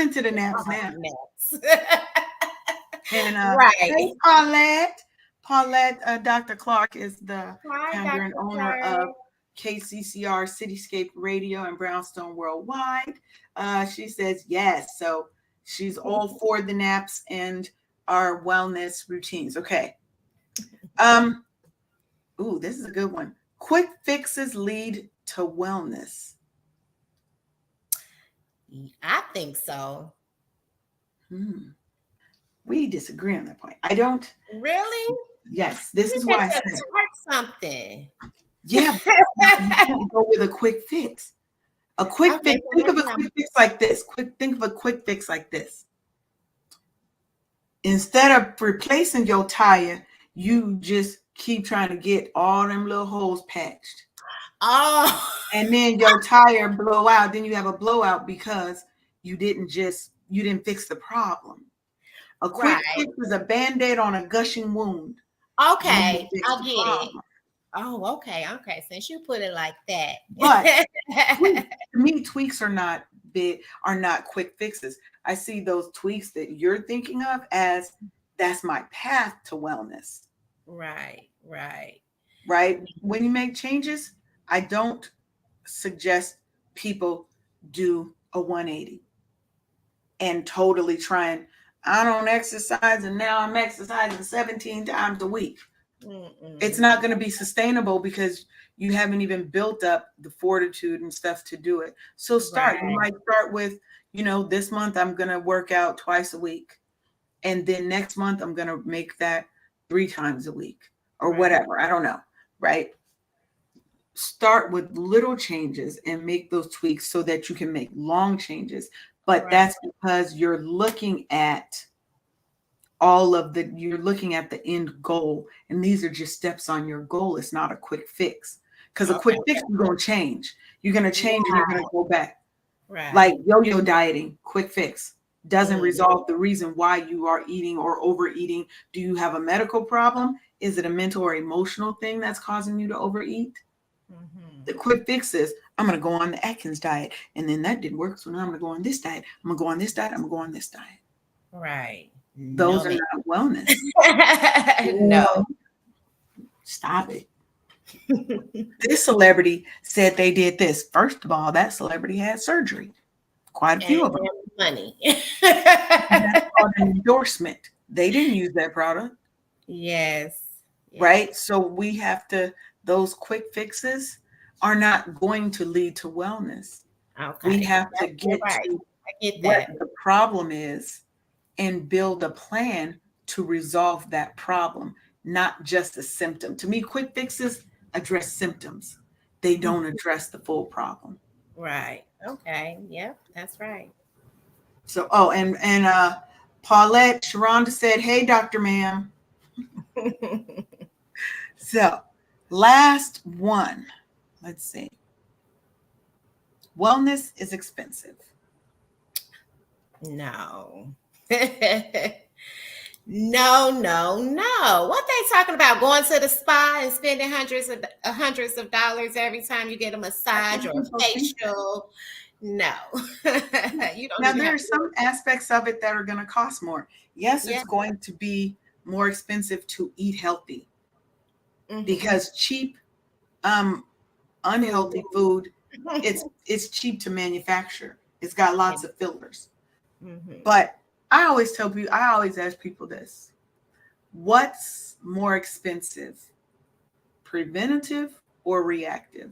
into the naps now. And right. Hey, Paulette, Dr. Clark is the founder and owner of KCCR Cityscape Radio and Brownstone Worldwide. She says yes. So she's all for the naps and our wellness routines. Okay. Ooh, this is a good one. Quick fixes lead to wellness. I think so. We disagree on that point. I don't. Really? Yes, this You is got why I to said, start something. yeah, you can't go with a quick fix. A quick Okay, fix. so Think of let's a quick fix like this. Think of a quick fix like this. Instead of replacing your tire, you just keep trying to get all them little holes patched. Oh, And then your tire blow out. Then you have a blowout because you didn't fix the problem. A quick right. fix is a Band-Aid on a gushing wound. Okay, I get it. Oh, okay. Since you put it like that. But to me, tweaks are not quick fixes. I see those tweaks that you're thinking of as that's my path to wellness. Right. When you make changes, I don't suggest people do a 180 and totally trying. I don't exercise and now I'm exercising 17 times a week. It's not going to be sustainable because you haven't even built up the fortitude and stuff to do it. So you might start with, this month I'm going to work out twice a week. And then next month I'm going to make that 3 times a week or whatever. I don't know. Right. Start with little changes and make those tweaks so that you can make long changes. But that's because you're looking at you're looking at the end goal, and these are just steps on your goal. It's not a quick fix, because a quick fix, you're going to change. You're going to change and you're going to go back. Like yo-yo dieting, quick fix doesn't resolve the reason why you are eating or overeating. Do you have a medical problem? Is it a mental or emotional thing that's causing you to overeat? The quick fix is, I'm going to go on the Atkins diet, and then that didn't work, so now I'm going to go on this diet. I'm going to go on this diet. I'm going to go on this diet. Right. Those are not wellness. No. Stop it. This celebrity said they did this. First of all, that celebrity had surgery. Quite a few of them. Money. That's called an endorsement. They didn't use that product. Yes. Right? So we have to, those quick fixes are not going to lead to wellness. Okay. We have to get to what the problem is and build a plan to resolve that problem, not just a symptom. To me, quick fixes address symptoms. They don't address the full problem. Right. Okay. Yep, that's right. So, and Paulette, Sheronda said, "Hey, Dr. Ma'am." So, last one. Let's see. Wellness is expensive. No. No. What they talking about? Going to the spa and spending hundreds of dollars every time you get a massage or a facial? No. You don't. Now, there are some aspects of it that are going to cost more. Yes, it's going to be more expensive to eat healthy because cheap, unhealthy food, it's cheap to manufacture. It's got lots of fillers. But I always ask people this: what's more expensive, preventative or reactive?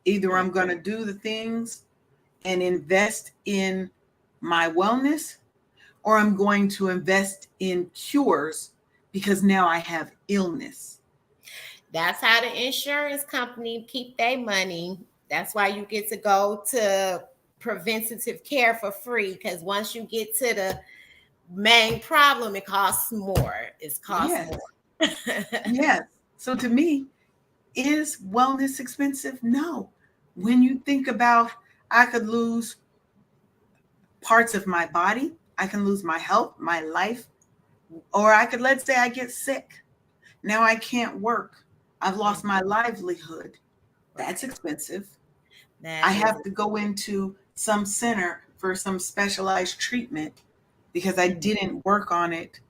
Either I'm going to do the things and invest in my wellness, or I'm going to invest in cures because now I have illness. That's how the insurance company keep their money. That's why you get to go to preventative care for free, because once you get to the main problem, it costs more. More. Yes. So to me, is wellness expensive? No. When you think about, I could lose parts of my body, I can lose my health, my life, or I could, let's say I get sick. Now I can't work. I've lost my livelihood. That's expensive. I have to go into some center for some specialized treatment because I didn't work on it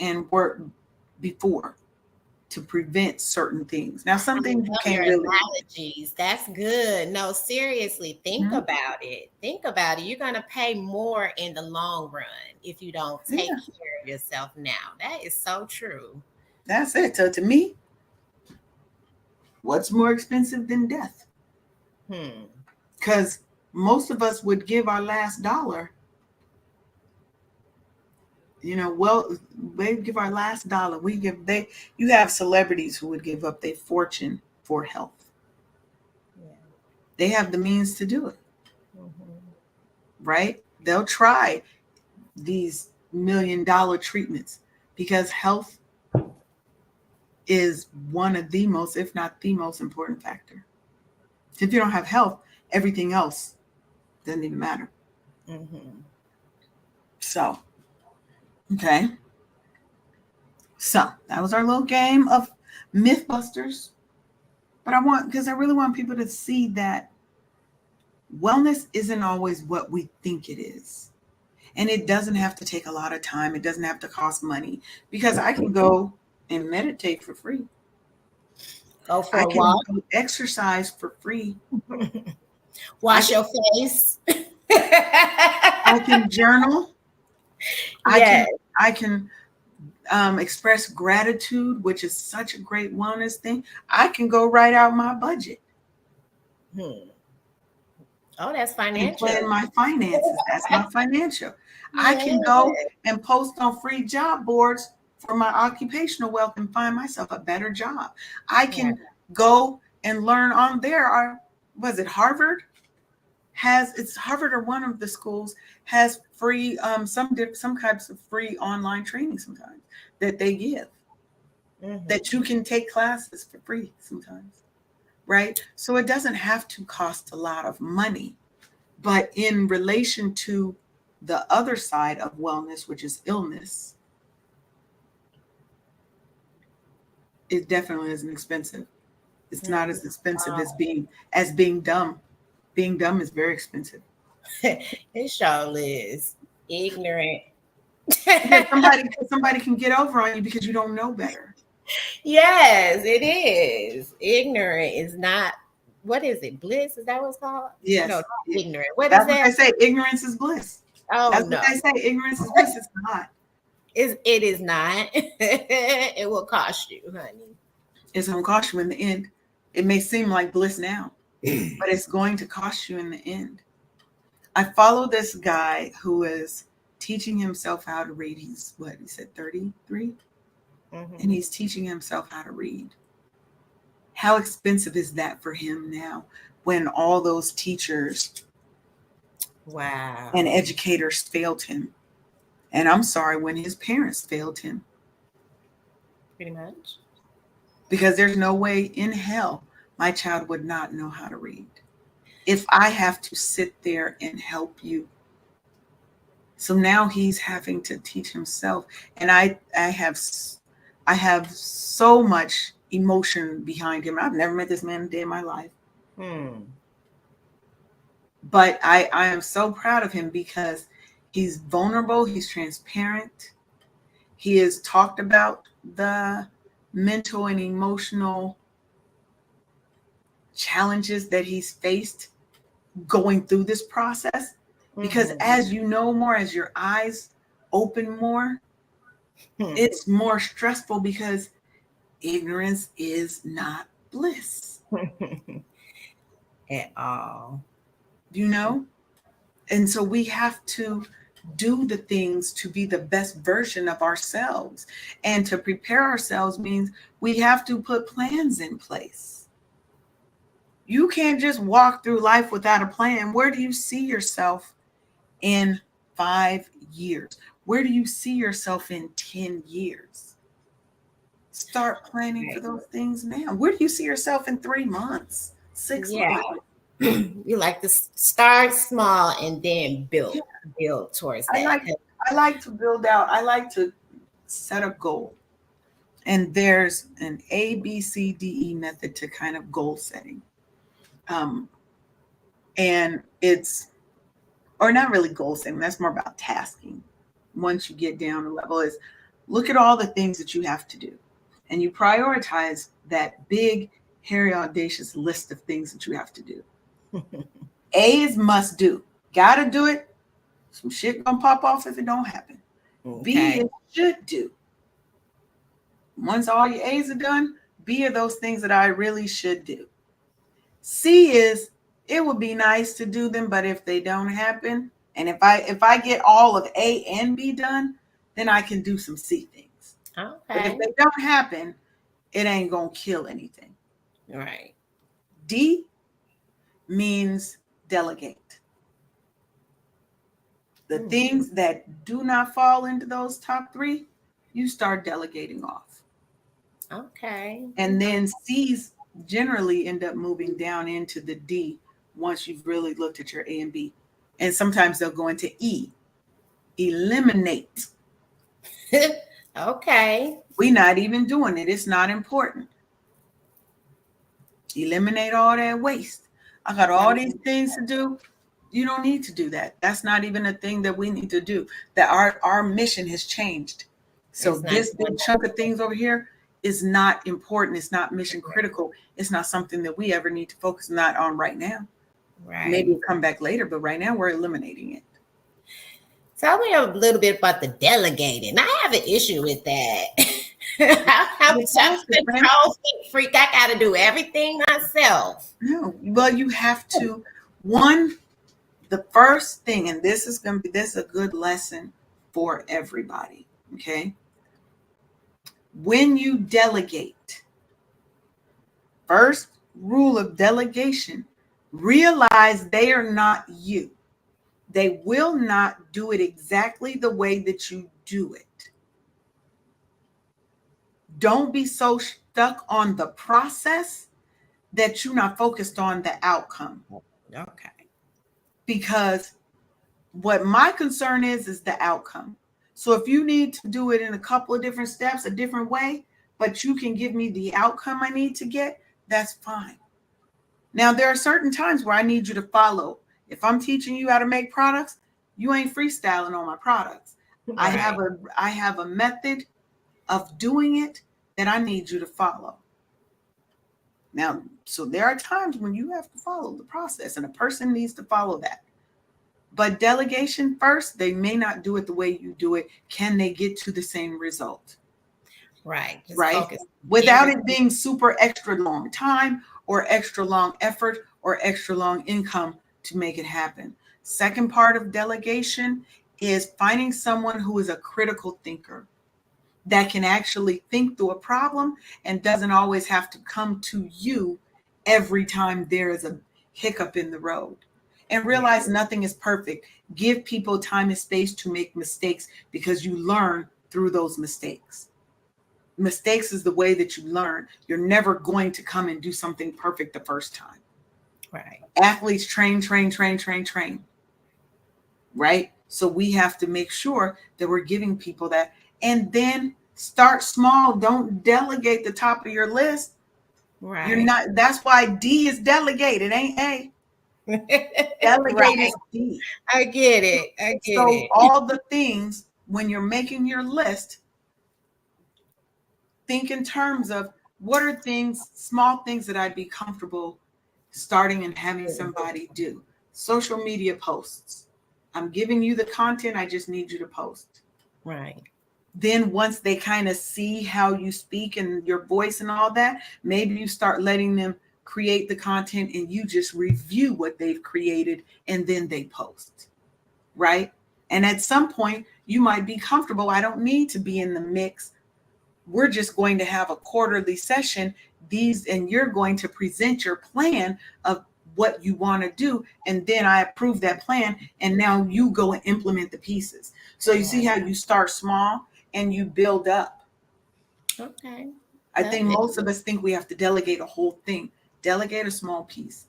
and work before to prevent certain things. Now, some things you can't really. Allergies. That's good. No, seriously, think about it. You're going to pay more in the long run if you don't take care of yourself now. That is so true. That's it. So to me, what's more expensive than death? Because most of us would give our last dollar. Well, they give our last dollar. You have celebrities who would give up their fortune for health. Yeah. They have the means to do it. Mm-hmm. Right? They'll try these $1 million treatments because health is one of the most, if not the most important factor. If you don't have health, everything else doesn't even matter. Mm-hmm. So, okay. So that was our little game of Mythbusters. But because I really want people to see that wellness isn't always what we think it is. And it doesn't have to take a lot of time. It doesn't have to cost money, because I can go and meditate for free. Go for I a can walk. go exercise for free. Wash your face. I can journal. Yes. I can express gratitude, which is such a great wellness thing. I can go write out my budget. Oh, that's And financial. plan my finances. That's my financial. I Yeah. can go and post on free job boards for my occupational wealth and find myself a better job. I can go and learn on there. Was it Harvard? It's Harvard, or one of the schools has free some types of free online training sometimes that they give, that you can take classes for free sometimes, right? So it doesn't have to cost a lot of money, but in relation to the other side of wellness, which is illness, it definitely isn't expensive. It's not as expensive as being dumb. Being dumb is very expensive. It sure is. Ignorant. Somebody can get over on you because you don't know better. Yes, it is. Ignorant is not. What is it? Bliss? Is that what it's called? Yes. No, not ignorant. What That's is that? what they say. Ignorance is bliss. Oh, That's no. what they say. Ignorance is bliss. It's not. It is not. It will cost you, honey. It's going to cost you in the end. It may seem like bliss now, but it's going to cost you in the end. I follow this guy who is teaching himself how to read. He's 33? And he's teaching himself how to read. How expensive is that for him now, when all those teachers and educators failed him? And I'm sorry, when his parents failed him. Pretty much. Because there's no way in hell my child would not know how to read if I have to sit there and help you. So now he's having to teach himself. And I have so much emotion behind him. I've never met this man a day in my life. But I am so proud of him because he's vulnerable. He's transparent. He has talked about the mental and emotional challenges that he's faced going through this process. Because as you know more, as your eyes open more, it's more stressful, because ignorance is not bliss. At all. And so we have to do the things to be the best version of ourselves. And to prepare ourselves means we have to put plans in place. You can't just walk through life without a plan. Where do you see yourself in 5 years? Where do you see yourself in 10 years? Start planning for those things now. Where do you see yourself in 3 months, 6 months? You like to start small and then build towards that. I like to build out. I like to set a goal. And there's an ABCDE method to kind of goal setting. And or not really goal setting. That's more about tasking. Once you get down the level, is look at all the things that you have to do. And you prioritize that big, hairy, audacious list of things that you have to do. A is must do. Gotta do it. Some shit gonna pop off if it don't happen. B is should do. Once all your A's are done, B are those things that I really should do. C is It would be nice to do them, but if they don't happen, and if I get all of A and B done, then I can do some C things. But if Okay. they don't happen, it ain't gonna kill anything. Right. D means delegate. The things that do not fall into those top three, you start delegating off. Okay. And then C's generally end up moving down into the D once you've really looked at your A and B. And sometimes they'll go into E, eliminate. Okay. We're not even doing it. It's not important. Eliminate all that waste. I got all these things to do. You don't need to do that. That's not even a thing that we need to do. That our mission has changed. So this big chunk of things over here is not important. It's not mission critical. It's not something that we ever need to focus not on right now. Right. Maybe it'll come back later, but right now we're eliminating it. Tell me a little bit about the delegating. I have an issue with that. I'm a control freak. I got to do everything myself. No, well, you have to. The first thing, and this is a good lesson for everybody. Okay, when you delegate, first rule of delegation: realize they are not you. They will not do it exactly the way that you do it. Don't be so stuck on the process that you're not focused on the outcome. Okay. Because what my concern is the outcome. So if you need to do it in a couple of different steps, a different way, but you can give me the outcome I need to get, that's fine. Now, there are certain times where I need you to follow. If I'm teaching you how to make products, you ain't freestyling on my products. Right. I have a method of doing it that I need you to follow. Now, so there are times when you have to follow the process and a person needs to follow that. But delegation first, they may not do it the way you do it. Can they get to the same result? Right. Just right. Without it being super extra long time or extra long effort or extra long income to make it happen. Second part of delegation is finding someone who is a critical thinker that can actually think through a problem and doesn't always have to come to you every time there is a hiccup in the road. And realize nothing is perfect. Give people time and space to make mistakes because you learn through those mistakes. Mistakes is the way that you learn. You're never going to come and do something perfect the first time. Right. Athletes train. Right? So we have to make sure that we're giving people that. And then start small. Don't delegate the top of your list. Right. You're not. That's why D is delegated, ain't A. Delegate Right. is D. I get it. So all the things when you're making your list, think in terms of what are things, small things that I'd be comfortable starting and having somebody do. Social media posts. I'm giving you the content. I just need you to post. Right. Then once they kind of see how you speak and your voice and all that, maybe you start letting them create the content and you just review what they've created and then they post, right? And at some point you might be comfortable. I don't need to be in the mix. We're just going to have a quarterly session. And you're going to present your plan of what you want to do. And then I approve that plan. And now you go and implement the pieces. So you see how you start small and you build up. Okay. I think most of us think we have to delegate a whole thing. Delegate a small piece.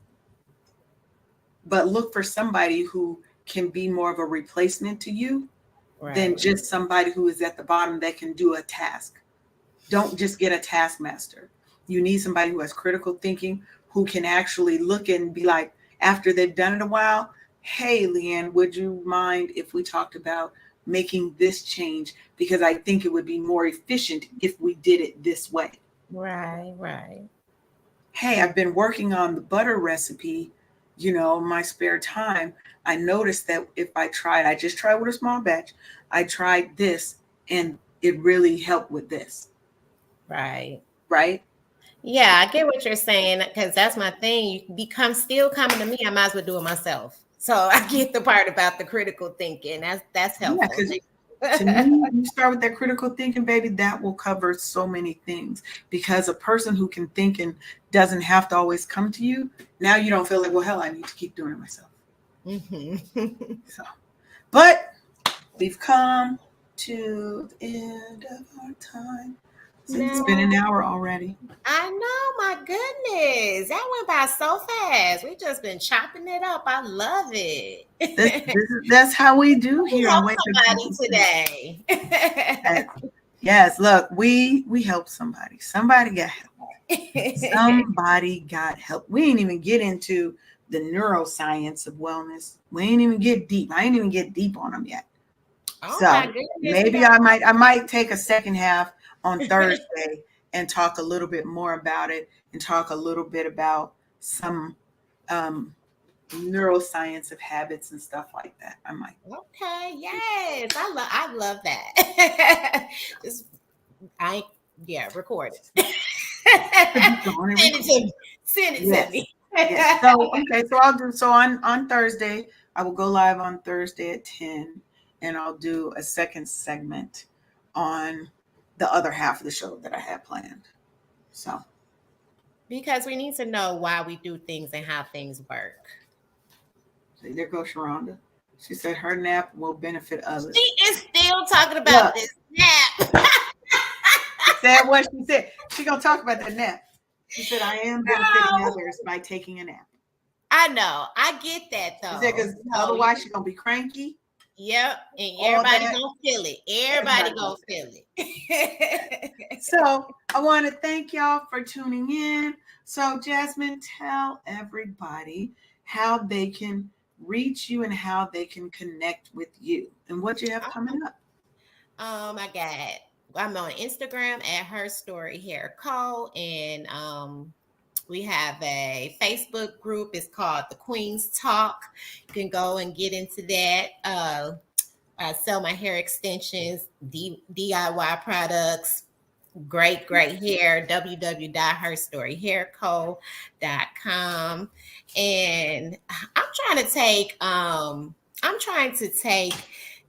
But look for somebody who can be more of a replacement to you than just somebody who is at the bottom that can do a task. Don't just get a taskmaster. You need somebody who has critical thinking, who can actually look and be like, after they've done it a while, hey, LeAnne, would you mind if we talked about making this change? Because I think it would be more efficient if we did it this way. Right. Hey, I've been working on the butter recipe, my spare time. I noticed that if I just tried with a small batch, I tried this and it really helped with this. Right. Right? Yeah, I get what you're saying because that's my thing. You become still coming to me. I might as well do it myself. So I get the part about the critical thinking. That's Yeah, helpful. because to me, you start with that critical thinking, baby, that will cover so many things. Because a person who can think and doesn't have to always come to you, now you don't feel like, well, hell, I need to keep doing it myself. Mm-hmm. So, but we've come to the end of our time. So it's been an hour already. I know, my goodness. That went by so fast. We've just been chopping it up. I love it. That's how we do here on Help Wake somebody Up today. Yes, look, we helped somebody. Somebody got help. Somebody got help. We ain't even get into the neuroscience of wellness. We ain't even get deep. I ain't even get deep on them yet. Oh So my goodness. maybe I might take a second half on Thursday and talk a little bit more about it and talk a little bit about some neuroscience of habits and stuff like that. I might. Okay, yes. I love that. Record it. Send it to me. Yes. So I'll do on Thursday. I will go live on Thursday at 10, and I'll do a second segment on the other half of the show that I had planned. So because we need to know why we do things and how things work. There goes Sheronda. She said her nap will benefit others. She is still talking about this nap. Said what she said. She gonna talk about that nap. She said, I am benefiting others by taking a nap. I know. I get that though. Because otherwise she's gonna be cranky. Yep. And everybody gonna feel it. Everybody gonna feel it. So I want to thank y'all for tuning in. So Jasmine, tell everybody how they can reach you and how they can connect with you and what you have coming up. I'm on Instagram at Herstory Hair Co. And we have a Facebook group. It's called The Queen's Talk. You can go and get into that. I sell my hair extensions, DIY products, great hair, www.herstoryhairco.com. And I'm trying to take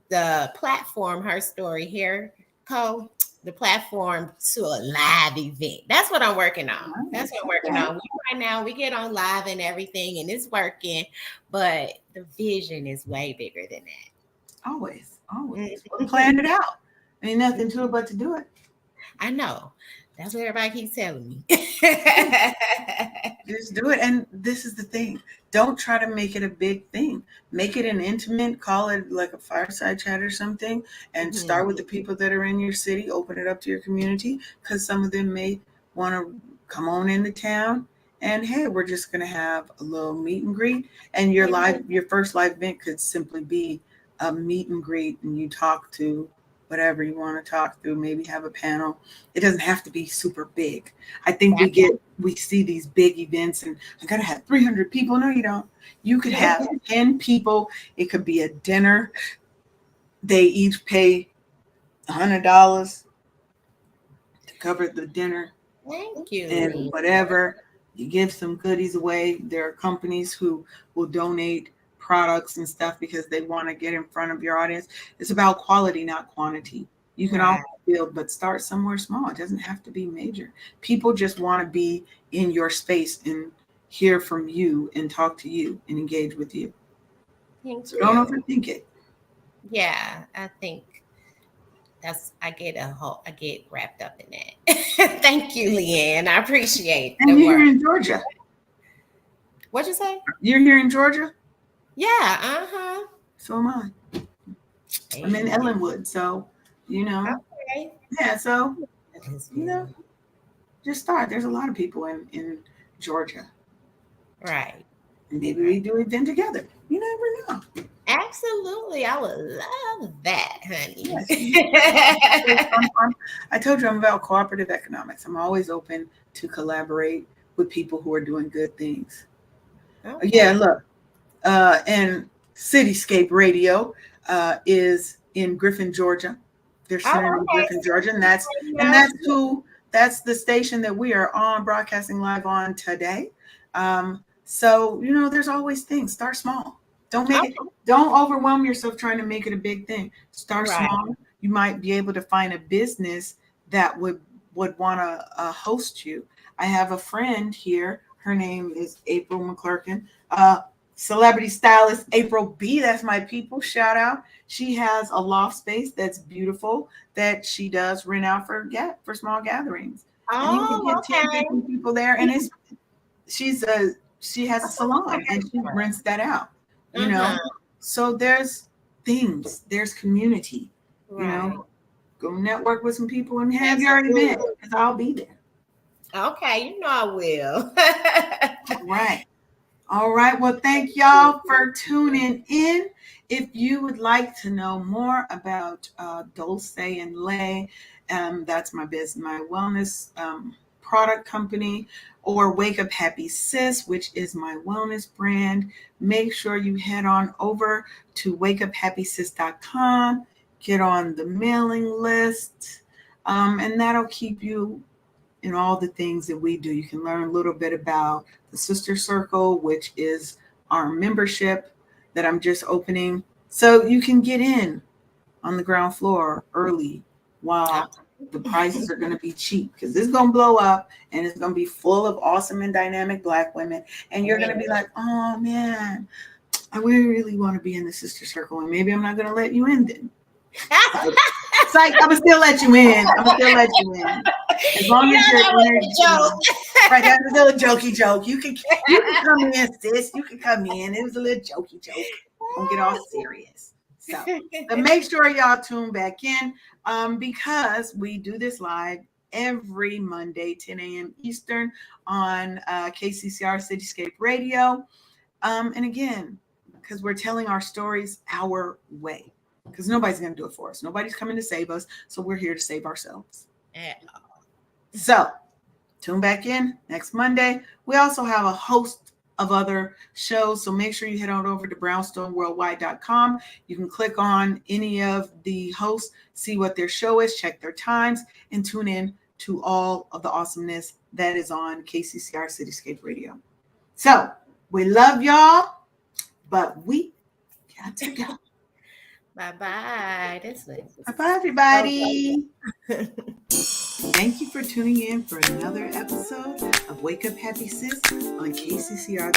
the platform Herstory Hair Co., the platform to a live event. That's what I'm working on. Right now, we get on live and everything, and it's working, but the vision is way bigger than that. Always. Plan it out. Ain't nothing to it but to do it. I know. That's what everybody keeps telling me. Just do it. And this is the thing. Don't try to make it a big thing. Make it an intimate, call it like a fireside chat or something, and start with the people that are in your city. Open it up to your community because some of them may want to come on into town. And hey, we're just going to have a little meet and greet. And your first live event could simply be a meet and greet, and you talk to whatever you want to talk through, maybe have a panel. It doesn't have to be super big. I think we see these big events and I gotta have 300 people. No, you don't. You could have 10 people. It could be a dinner. They each pay $100 to cover the dinner. Thank you. And whatever, you give some goodies away. There are companies who will donate products and stuff because they want to get in front of your audience. It's about quality, not quantity. You can all build, but start somewhere small. It doesn't have to be major. People just want to be in your space and hear from you and talk to you and engage with you. So don't overthink it. Yeah, I think I get wrapped up in that. Thank you, LeAnne. I appreciate it. And you're here in Georgia. What'd you say? You're here in Georgia? Yeah, So am I. I'm in Ellenwood, so Okay. Yeah, so just start. There's a lot of people in Georgia. Right. And maybe we do it then together. You never know. Absolutely. I would love that, honey. Yes. I told you I'm about cooperative economics. I'm always open to collaborate with people who are doing good things. Okay. Yeah, look. And Cityscape Radio is in Griffin, Georgia. They're centered in Griffin, Georgia, and that's who that's the station that we are on, broadcasting live on today. So, there's always things. Start small. Don't overwhelm yourself trying to make it a big thing. Start Right. small. You might be able to find a business that would want to host you. I have a friend here. Her name is April McClurkin. Celebrity stylist April B. That's my people. Shout out. She has a loft space that's beautiful that she does rent out for small gatherings. And you can get 10, 15 people there. And she has a salon and she rents that out. So there's there's community. Right. Go network with some people and have your event, because I'll be there. Okay, I will. All right. Well, thank y'all for tuning in. If you would like to know more about Dolce and Lay, that's my business, my wellness product company, or Wake Up Happy Sis, which is my wellness brand, make sure you head on over to wakeuphappysis.com, get on the mailing list, and that'll keep you in all the things that we do. You can learn a little bit about the Sister Circle, which is our membership that I'm just opening. So you can get in on the ground floor early while the prices are going to be cheap, because it's going to blow up and it's going to be full of awesome and dynamic Black women. And you're going to be like, oh man, I really want to be in the Sister Circle, and maybe I'm not going to let you in then. It's like, I'm going to still let you in. As long as you're in. Right, that's a little jokey joke. You can come in, sis. You can come in. It was a little jokey joke. Don't get all serious. So make sure y'all tune back in, because we do this live every Monday, 10 a.m. Eastern on KCCR Cityscape Radio. And again, because we're telling our stories our way, because nobody's going to do it for us. Nobody's coming to save us. So we're here to save ourselves. So tune back in next Monday. We also have a host of other shows, so make sure you head on over to brownstoneworldwide.com. You can click on any of the hosts, see what their show is, check their times, and tune in to all of the awesomeness that is on KCCR Cityscape Radio. So we love y'all, but we got to go. Bye-bye. Bye-bye, everybody. Thank you for tuning in for another episode of Wake Up Happy Sis on KCCR.